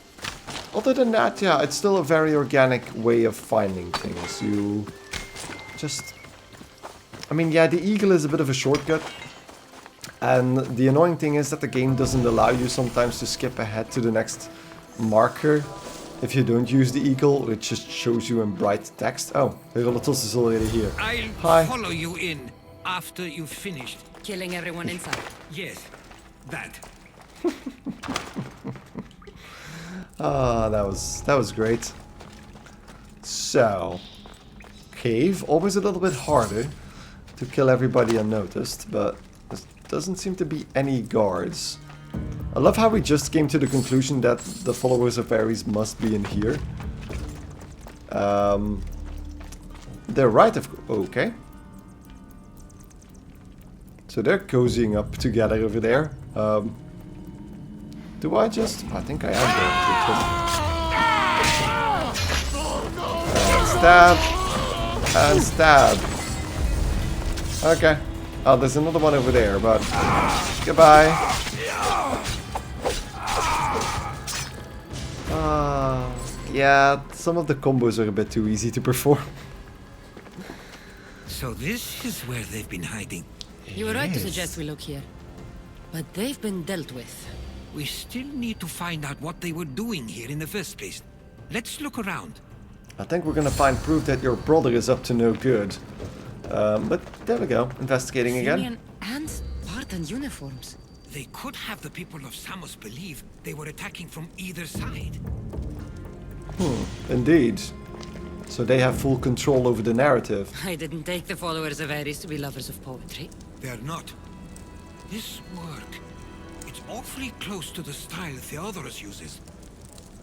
other than that, yeah, it's still a very organic way of finding things. You just... I mean, yeah, the eagle is a bit of a shortcut. And the annoying thing is that the game doesn't allow you sometimes to skip ahead to the next marker. If you don't use the eagle, it just shows you in bright text. Oh, Herodotus is already here. I'll follow you in after you've finished. Killing everyone inside. Yes, that. Ah, that was great. So, cave, always a little bit harder to kill everybody unnoticed, but there doesn't seem to be any guards. I love how we just came to the conclusion that the followers of Ares must be in here. They're right, okay. So they're cozying up together over there. Do I just... I think I am going to... And stab. And stab. Okay. Oh, there's another one over there, but... Goodbye. Yeah, some of the combos are a bit too easy to perform. So this is where they've been hiding. You were right to suggest we look here. But they've been dealt with. We still need to find out what they were doing here in the first place. Let's look around. I think we're gonna find proof that your brother is up to no good. But there we go, investigating again. Civilian and Spartan uniforms. They could have the people of Samos believe they were attacking from either side. Indeed. So they have full control over the narrative. I didn't take the followers of Ares to be lovers of poetry. They're not. This work, it's awfully close to the style Theodorus uses.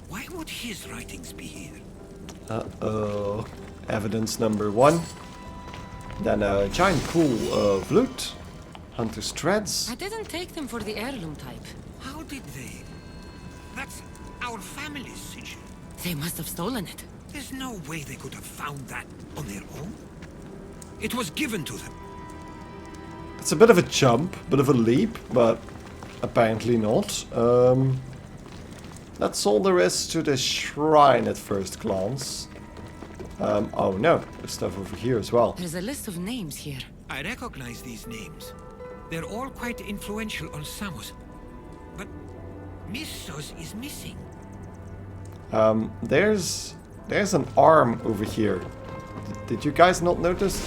Why would his writings be here? Uh-oh. Evidence number 1. Then a giant pool of loot. Hunter's treads. I didn't take them for the heirloom type. How did they? That's our family's sigil. They must have stolen it. There's no way they could have found that on their own. It was given to them. It's a bit of a jump, bit of a leap, but apparently not. That's all there is to the shrine at first glance. Oh no, there's stuff over here as well. There's a list of names here. I recognize these names. They're all quite influential on Samos. But Missos is missing. There's an arm over here. Did you guys not notice?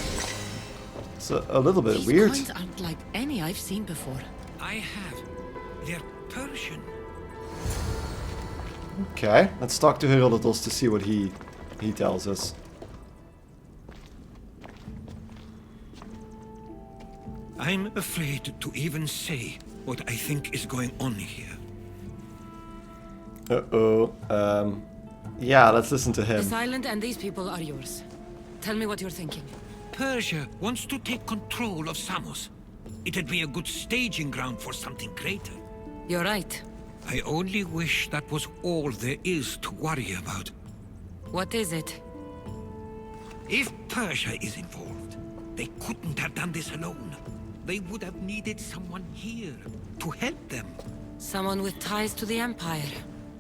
It's a little bit These weird. coins aren't like any I've seen before. I have. They're Persian. Okay, let's talk to Herodotus to see what he tells us. I'm afraid to even say what I think is going on here. Uh-oh. Yeah, let's listen to him. This island and these people are yours. Tell me what you're thinking. Persia wants to take control of Samos. It'd be a good staging ground for something greater. You're right. I only wish that was all there is to worry about. What is it? If Persia is involved, they couldn't have done this alone. They would have needed someone here to help them. Someone with ties to the Empire.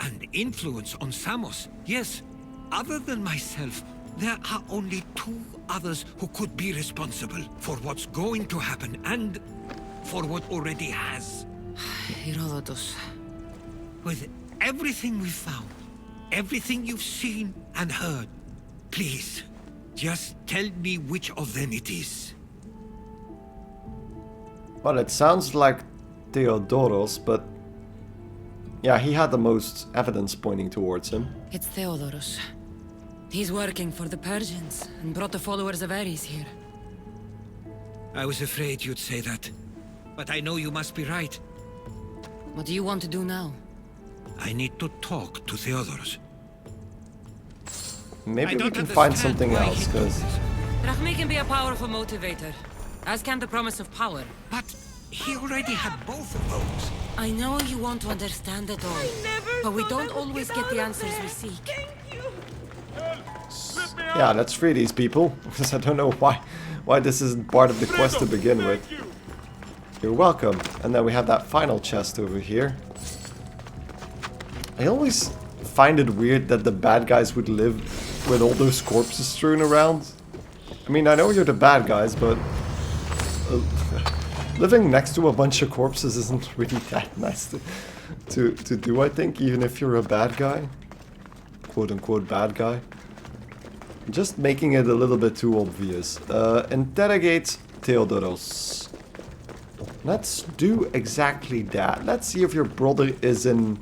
And influence on Samos, yes. Other than myself, there are only 2 others who could be responsible for what's going to happen and for what already has. Herodotus. With everything we've found, everything you've seen and heard, please, just tell me which of them it is. Well, it sounds like Theodoros, but yeah, he had the most evidence pointing towards him. It's Theodorus. He's working for the Persians and brought the followers of Ares here. I was afraid you'd say that, but I know you must be right. What do you want to do now? I need to talk to Theodorus. Maybe we can find something else, because... Drachmi can be a powerful motivator, as can the promise of power. But he already had both of those. I know you want to understand it all, but we don't always get the answers we seek. Yeah, let's free these people, because I don't know why this isn't part of the quest to begin with. You're welcome. And then we have that final chest over here. I always find it weird that the bad guys would live with all those corpses strewn around. I mean, I know you're the bad guys, but living next to a bunch of corpses isn't really that nice to do, I think, even if you're a bad guy. Quote-unquote bad guy. Just making it a little bit too obvious. Interrogate Theodoros. Let's do exactly that. Let's see if your brother is in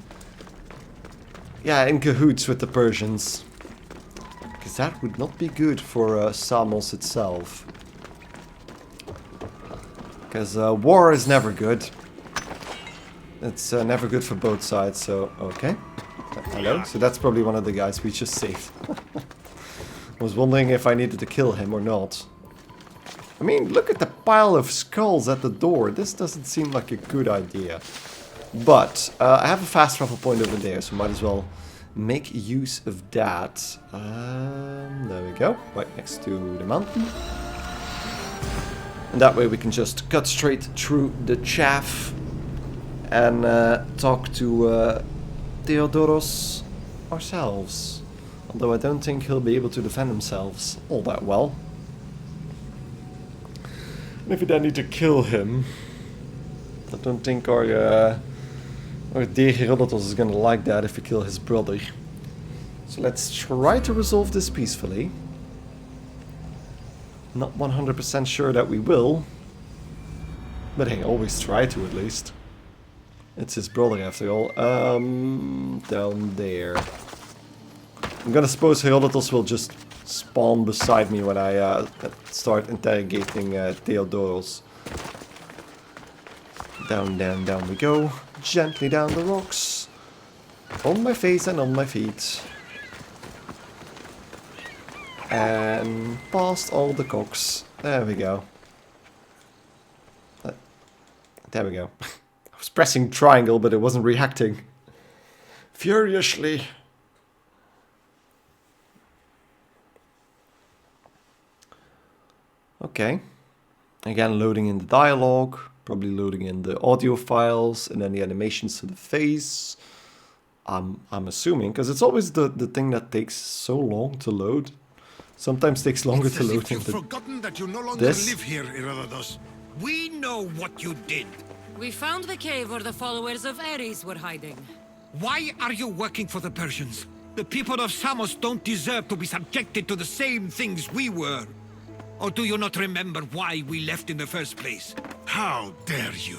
cahoots with the Persians. Because that would not be good for Samos itself. Because war is never good. It's never good for both sides, so okay. Hello? So that's probably one of the guys we just saved. I was wondering if I needed to kill him or not. I mean, look at the pile of skulls at the door. This doesn't seem like a good idea. But I have a fast travel point over there, so might as well make use of that. There we go, right next to the mountain. And that way we can just cut straight through the chaff and talk to Theodoros ourselves. Although I don't think he'll be able to defend himself all that well. And if we then need to kill him, I don't think our dear Herodotus is gonna like that if we kill his brother. So let's try to resolve this peacefully. Not 100% sure that we will. But hey, always try to at least. It's his brother after all. Down there. I'm gonna suppose Herodotus will just spawn beside me when I start interrogating Theodoros. Down, down, down we go. Gently down the rocks. On my face and on my feet. And past all the cocks. There we go. There we go. I was pressing triangle, but it wasn't reacting. Furiously. Okay. Again, loading in the dialogue. Probably loading in the audio files and then the animations to the face. I'm assuming, because it's always the thing that takes so long to load. Sometimes takes longer to load than You've forgotten that you no longer this. live here, Herodotus. We know what you did. We found the cave where the followers of Ares were hiding. Why are you working for the Persians? The people of Samos don't deserve to be subjected to the same things we were. Or do you not remember why we left in the first place? How dare you?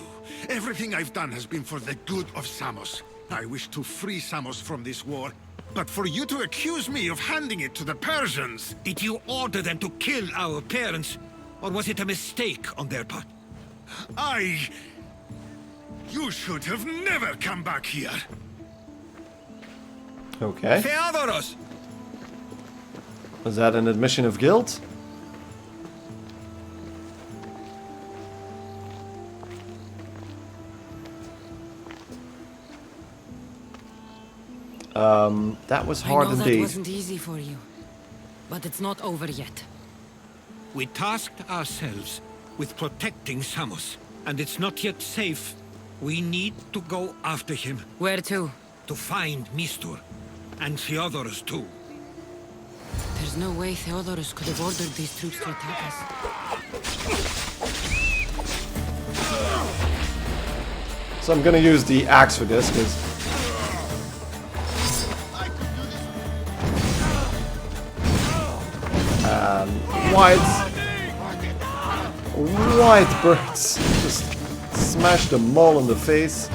Everything I've done has been for the good of Samos. I wish to free Samos from this war. But for you to accuse me of handing it to the Persians... Did you order them to kill our parents? Or was it a mistake on their part? You should have never come back here. Okay. Theodoros! Was that an admission of guilt? That was hard I know indeed. That wasn't easy for you, but it's not over yet. We tasked ourselves with protecting Samos, and it's not yet safe. We need to go after him. Where to? To find Mistur, and Theodorus too. There's no way Theodorus could have ordered these troops to attack us. So I'm gonna use the axe for this, because... White birds just smash them all in the face.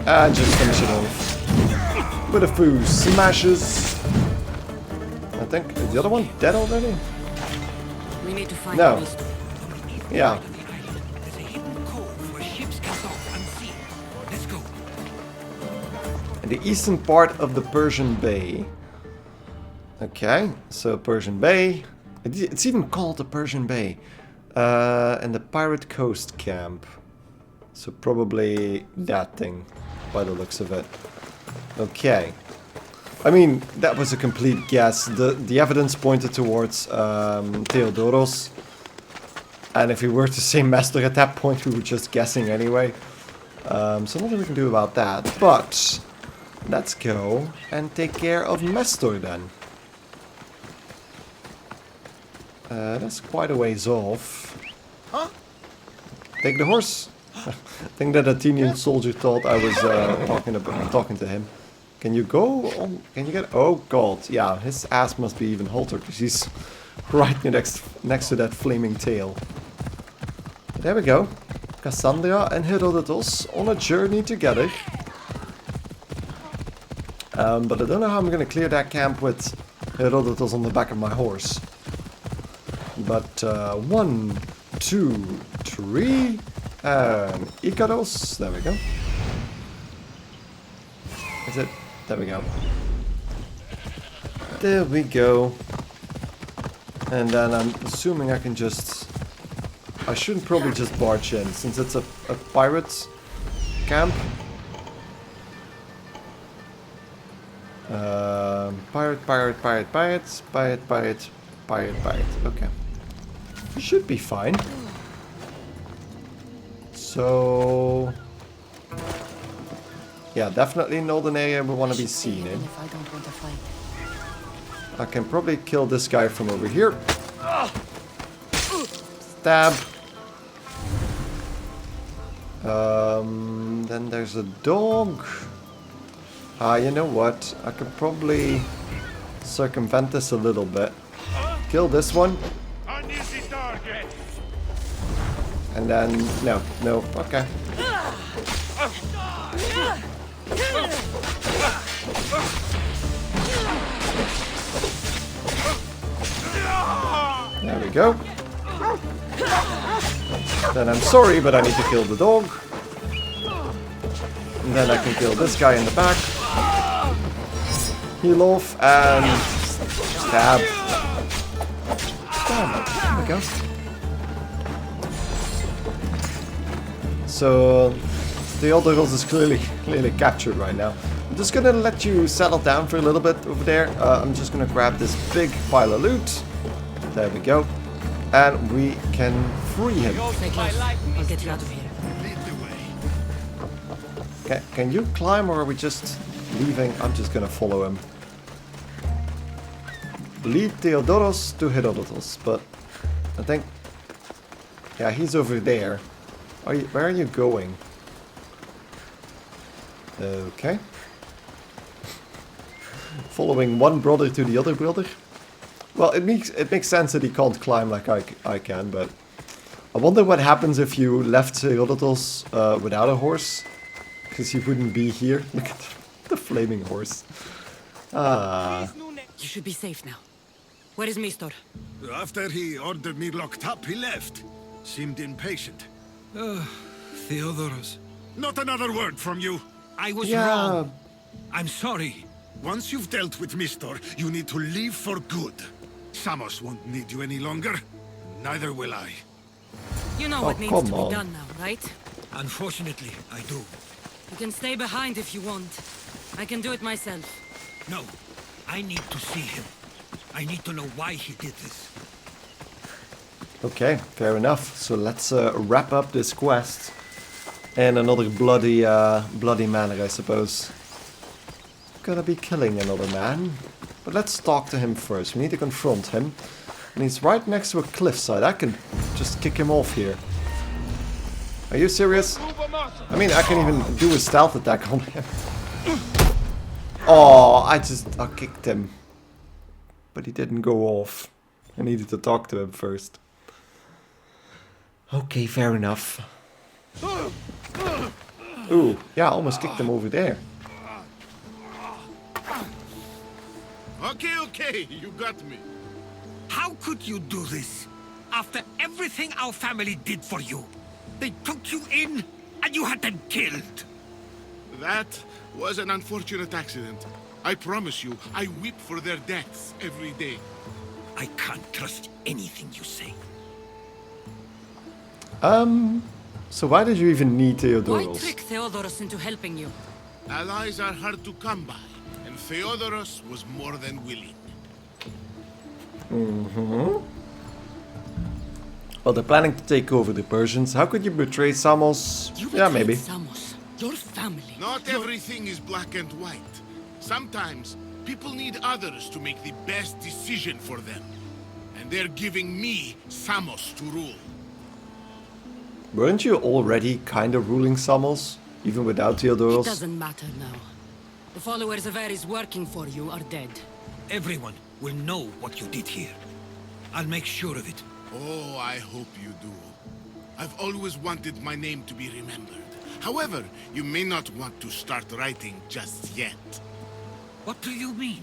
And just finish it off with a few smashes. I think is the other one dead already? We need to find No. Yeah. The eastern part of the Persian Bay. Okay, so Persian Bay. It's even called the Persian Bay. And the Pirate Coast Camp. So probably that thing, by the looks of it. Okay. I mean, that was a complete guess. The evidence pointed towards Theodoros. And if we were to say Master at that point, we were just guessing anyway. So nothing we can do about that. But... let's go and take care of Mestor then. That's quite a ways off. Huh? Take the horse. I think that Athenian soldier thought I was talking to him. Can you go on? Can you get? Oh god, yeah, his ass must be even halter because he's right next to that flaming tail. But there we go. Kassandra and Herodotus on a journey together. But I don't know how I'm gonna clear that camp with Herodotus on the back of my horse. But 1, 2, 3, and Icaros. There we go. Is it? There we go. There we go. And then I'm assuming I can just... I shouldn't probably just barge in, since it's a pirate camp. Pirate, pirate, pirate, pirate, pirate, pirate, pirate, pirate. Okay. Should be fine. So... yeah, definitely not an area we want to be seen in. If I don't want to fight. I can probably kill this guy from over here. Stab. Then there's a dog. You know what? I could probably circumvent this a little bit. Kill this one. And then, no, okay. There we go. Then I'm sorry, but I need to kill the dog. And then I can kill this guy in the back. Heal off and stab. Stab. There we go. So the Eldorus is clearly captured right now. I'm just gonna let you settle down for a little bit over there. I'm just gonna grab this big pile of loot. There we go. And we can free him. Stay close. I'll get you out of here. Okay, can you climb or are we just leaving? I'm just gonna follow him. Lead Theodoros to Herodotus, but I think... yeah, he's over there. Where are you going? Okay. Following one brother to the other brother. Well, it makes sense that he can't climb like I can, but I wonder what happens if you left Herodotus without a horse, because he wouldn't be here. Look at the flaming horse. You should be safe now. Where is Mistor? After he ordered me locked up, he left. Seemed impatient. Theodorus. Not another word from you. I was wrong. I'm sorry. Once you've dealt with Mistor, you need to leave for good. Samos won't need you any longer. Neither will I. You know what needs to be done now, right? Unfortunately, I do. You can stay behind if you want. I can do it myself. No, I need to see him. I need to know why he did this. Okay, fair enough. So let's wrap up this quest in another bloody manner, I suppose. Gonna be killing another man, but let's talk to him first. We need to confront him, and he's right next to a cliffside. I can just kick him off here. Are you serious? I mean, I can even do a stealth attack on him. Oh, I kicked him, but he didn't go off. I needed to talk to him first. Okay, fair enough. Ooh, yeah, I almost kicked him over there. Okay, you got me. How could you do this? After everything our family did for you. They took you in, and you had them killed. That was an unfortunate accident. I promise you, I weep for their deaths every day. I can't trust anything you say. So why did you even need Why Theodoros? trick Theodorus into helping you? Allies are hard to come by, and Theodorus was more than willing. Well, they're planning to take over the Persians. How could you betray Samos? Yeah, maybe. Samos, your family. Not everything is black and white. Sometimes, people need others to make the best decision for them. And they're giving me Samos to rule. Weren't you already kind of ruling Samos, even without It Theodoros? doesn't matter now. The followers of Ares working for you are dead. Everyone will know what you did here. I'll make sure of it. Oh, I hope you do. I've always wanted my name to be remembered. However, you may not want to start writing just yet. What do you mean?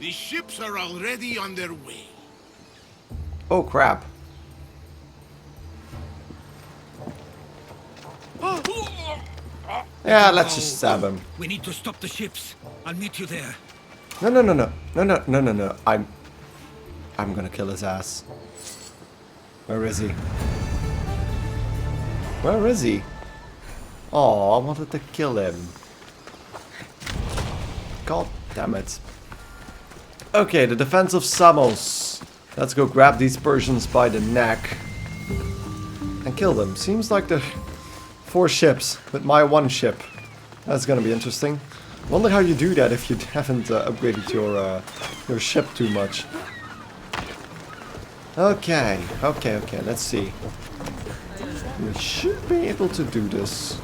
The ships are already on their way. Oh, crap. Yeah, let's just stab him. We need to stop the ships. I'll meet you there. No. I'm gonna kill his ass. Where is he? Where is he? Oh, I wanted to kill him. God Damn it. Okay, the defense of Samos. Let's go grab these Persians by the neck. And kill them. Seems like the 4 ships with my 1 ship. That's gonna be interesting. Wonder how you do that if you haven't upgraded your ship too much. Okay, let's see. We should be able to do this.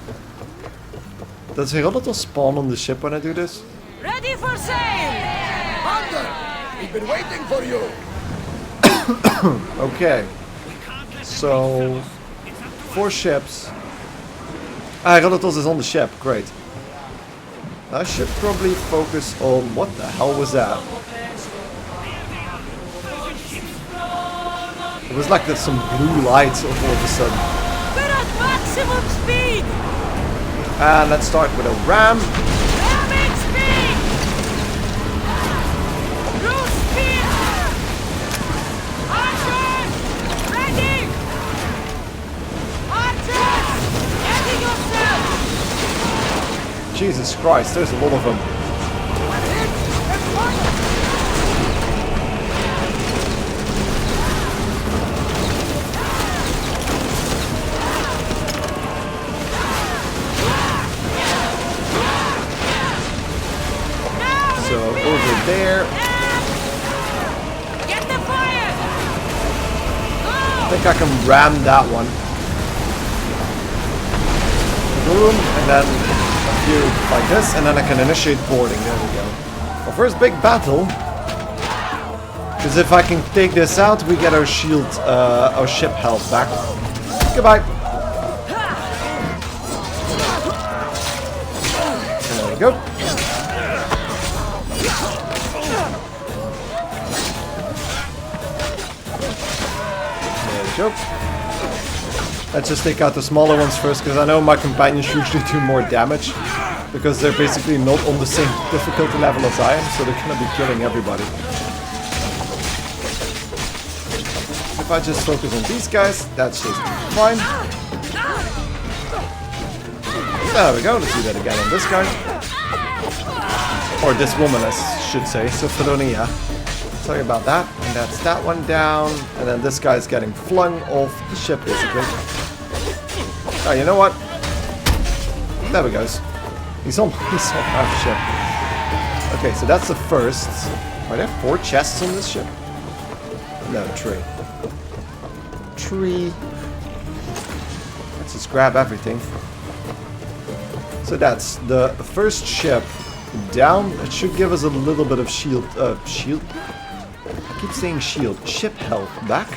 Does Herodotus spawn on the ship when I do this? Ready for sail! Thunder! We've been waiting for you! Okay. So 4 ships. Herodotus is on the ship, great. I should probably focus on... what the hell was that? It was like there's some blue lights all of a sudden. We're at maximum speed! And let's start with a ram. Ramming speed! Cruise speed! Archers! Ready! Archers! Ready yourself! Jesus Christ, there's a lot of them. So over there. Get the fire! I think I can ram that one. Boom, and then a few like this, and then I can initiate boarding. There we go. Well, first big battle. Because if I can take this out, we get our shield, our ship health back. Goodbye. There we go. There we go. Let's just take out the smaller ones first, because I know my companions usually do more damage. Because they're basically not on the same difficulty level as I am, so they're gonna be killing everybody. If I just focus on these guys, that's just fine. There we go, let's do that again on this guy. Or this woman, I should say, Sophronia. Sorry about that. And that's that one down. And then this guy's getting flung off the ship, basically. Oh, you know what? There we go. He's on half ship. Okay, so that's the first. Are there 4 chests on this ship? No, 3. 3. Let's just grab everything. So that's the first ship down. It should give us a little bit of shield. Shield? I keep saying shield. Ship health back.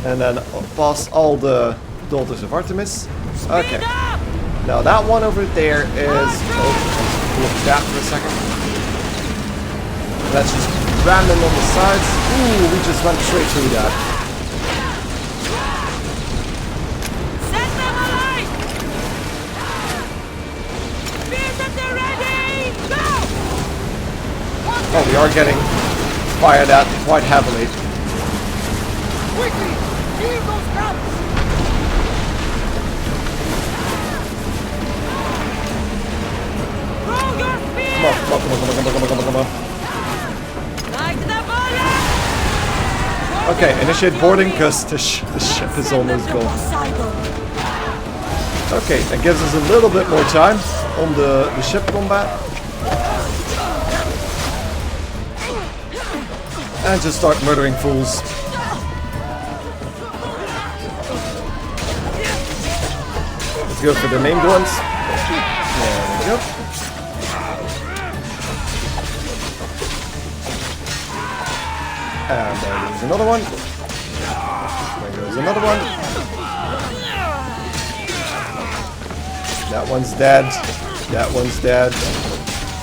And then past all the Daughters of Artemis. Okay. Now that one over there is... oh, let's block that for a second. Let's just ram them on the sides. Ooh, we just went straight through that. Set them alight! Spears at the ready! Go! Oh, we are getting fired at quite heavily. Quickly! Heal those guns! Throw your spears! Come on, come on, come on, come on, come on, come on, come on. Like the bullet! Okay, initiate boarding because the ship is almost gone. Okay, that gives us a little bit more time on the ship combat. And just start murdering fools. Let's go for the named ones. There we go. And there goes another one. There goes another one. That one's dead. That one's dead.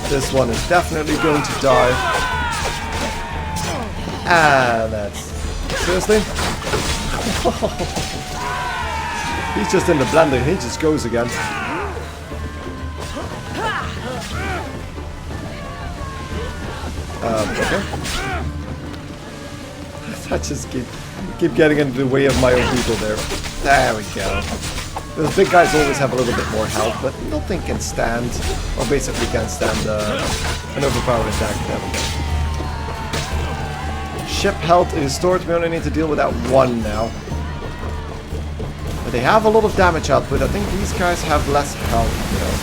This one is definitely going to die. And that's... seriously? He's just in the blender. He just goes again. Okay. I just keep getting into the way of my own people there. There we go. Those big guys always have a little bit more health, but nothing can stand, or basically can stand an overpowered attack. There we go. Ship health is restored. We only need to deal with that one now. But they have a lot of damage output. I think these guys have less health, you know.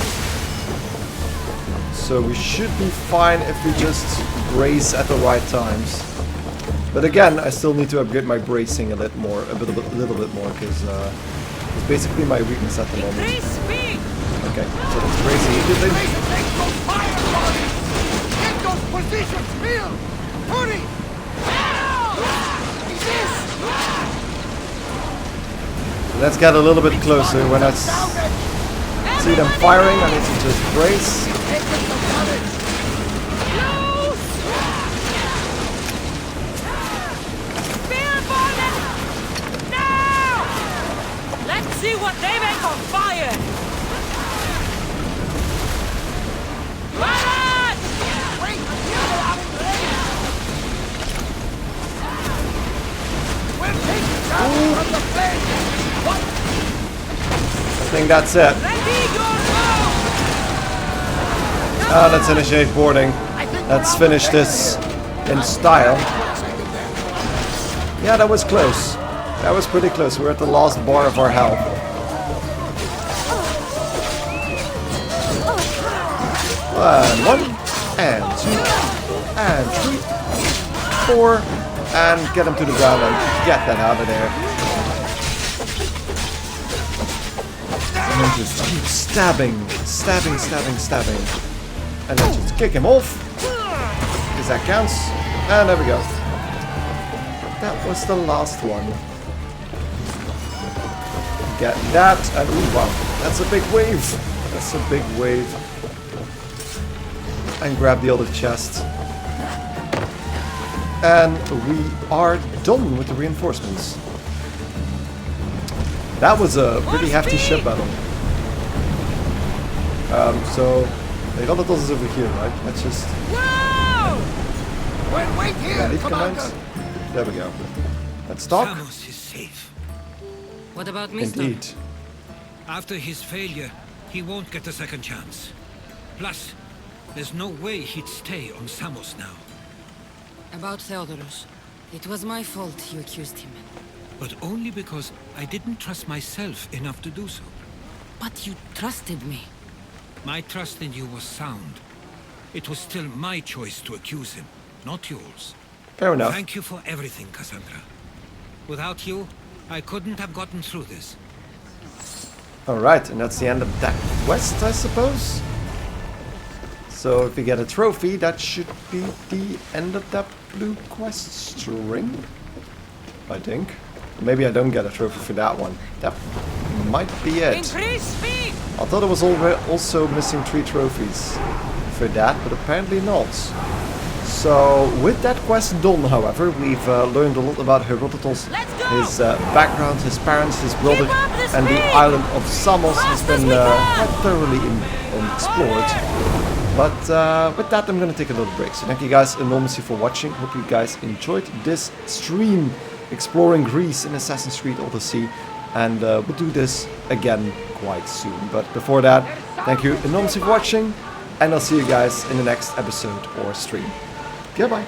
So we should be fine if we just brace at the right times. But again, I still need to upgrade my bracing a little more, little bit more, because it's basically my weakness at the moment. Okay, so let's brace immediately. Get those positions filled! Hurry! Let's get a little bit closer. When I see them firing, I need to just brace. Let's see what they make on fire! Wait until they're out in range! We're taking down from the flames! I think that's it. Let's initiate boarding. Let's finish this in style. Yeah, that was close. That was pretty close. We're at the last bar of our health. And 1, and 2, and 3, 4, and get him to the ground and get that out of there. And just keep stabbing. And then just kick him off. Because that counts. And there we go. That was the last one. Get that. And ooh, wow. That's a big wave. That's a big wave. And grab the other chest. And we are done with the reinforcements. That was a pretty hefty ship battle. So they got the doors over here, right? Let's just wait here, leave commands. There we go. Let's talk. Samos is safe. What about Mr.? Indeed. After his failure, he won't get a second chance. Plus, there's no way he'd stay on Samos now. About Theodorus. It was my fault you accused him. But only because I didn't trust myself enough to do so. But you trusted me. My trust in you was sound. It was still my choice to accuse him, not yours. Fair enough. Thank you for everything, Kassandra. Without you, I couldn't have gotten through this. Alright, and that's the end of that quest, I suppose. So if we get a trophy, that should be the end of that blue quest string. I think. Maybe I don't get a trophy for that one. That might be it. Increase speed! I thought it was also missing 3 trophies for that, but apparently not. So with that quest done, however, we've learned a lot about Herodotus, his background, his parents, his brother, and the island of Samos has been quite thoroughly explored. But with that, I'm going to take a little break. So thank you guys enormously for watching. Hope you guys enjoyed this stream exploring Greece in Assassin's Creed Odyssey. And we'll do this again quite soon. But before that, thank you enormously for watching. And I'll see you guys in the next episode or stream. Goodbye.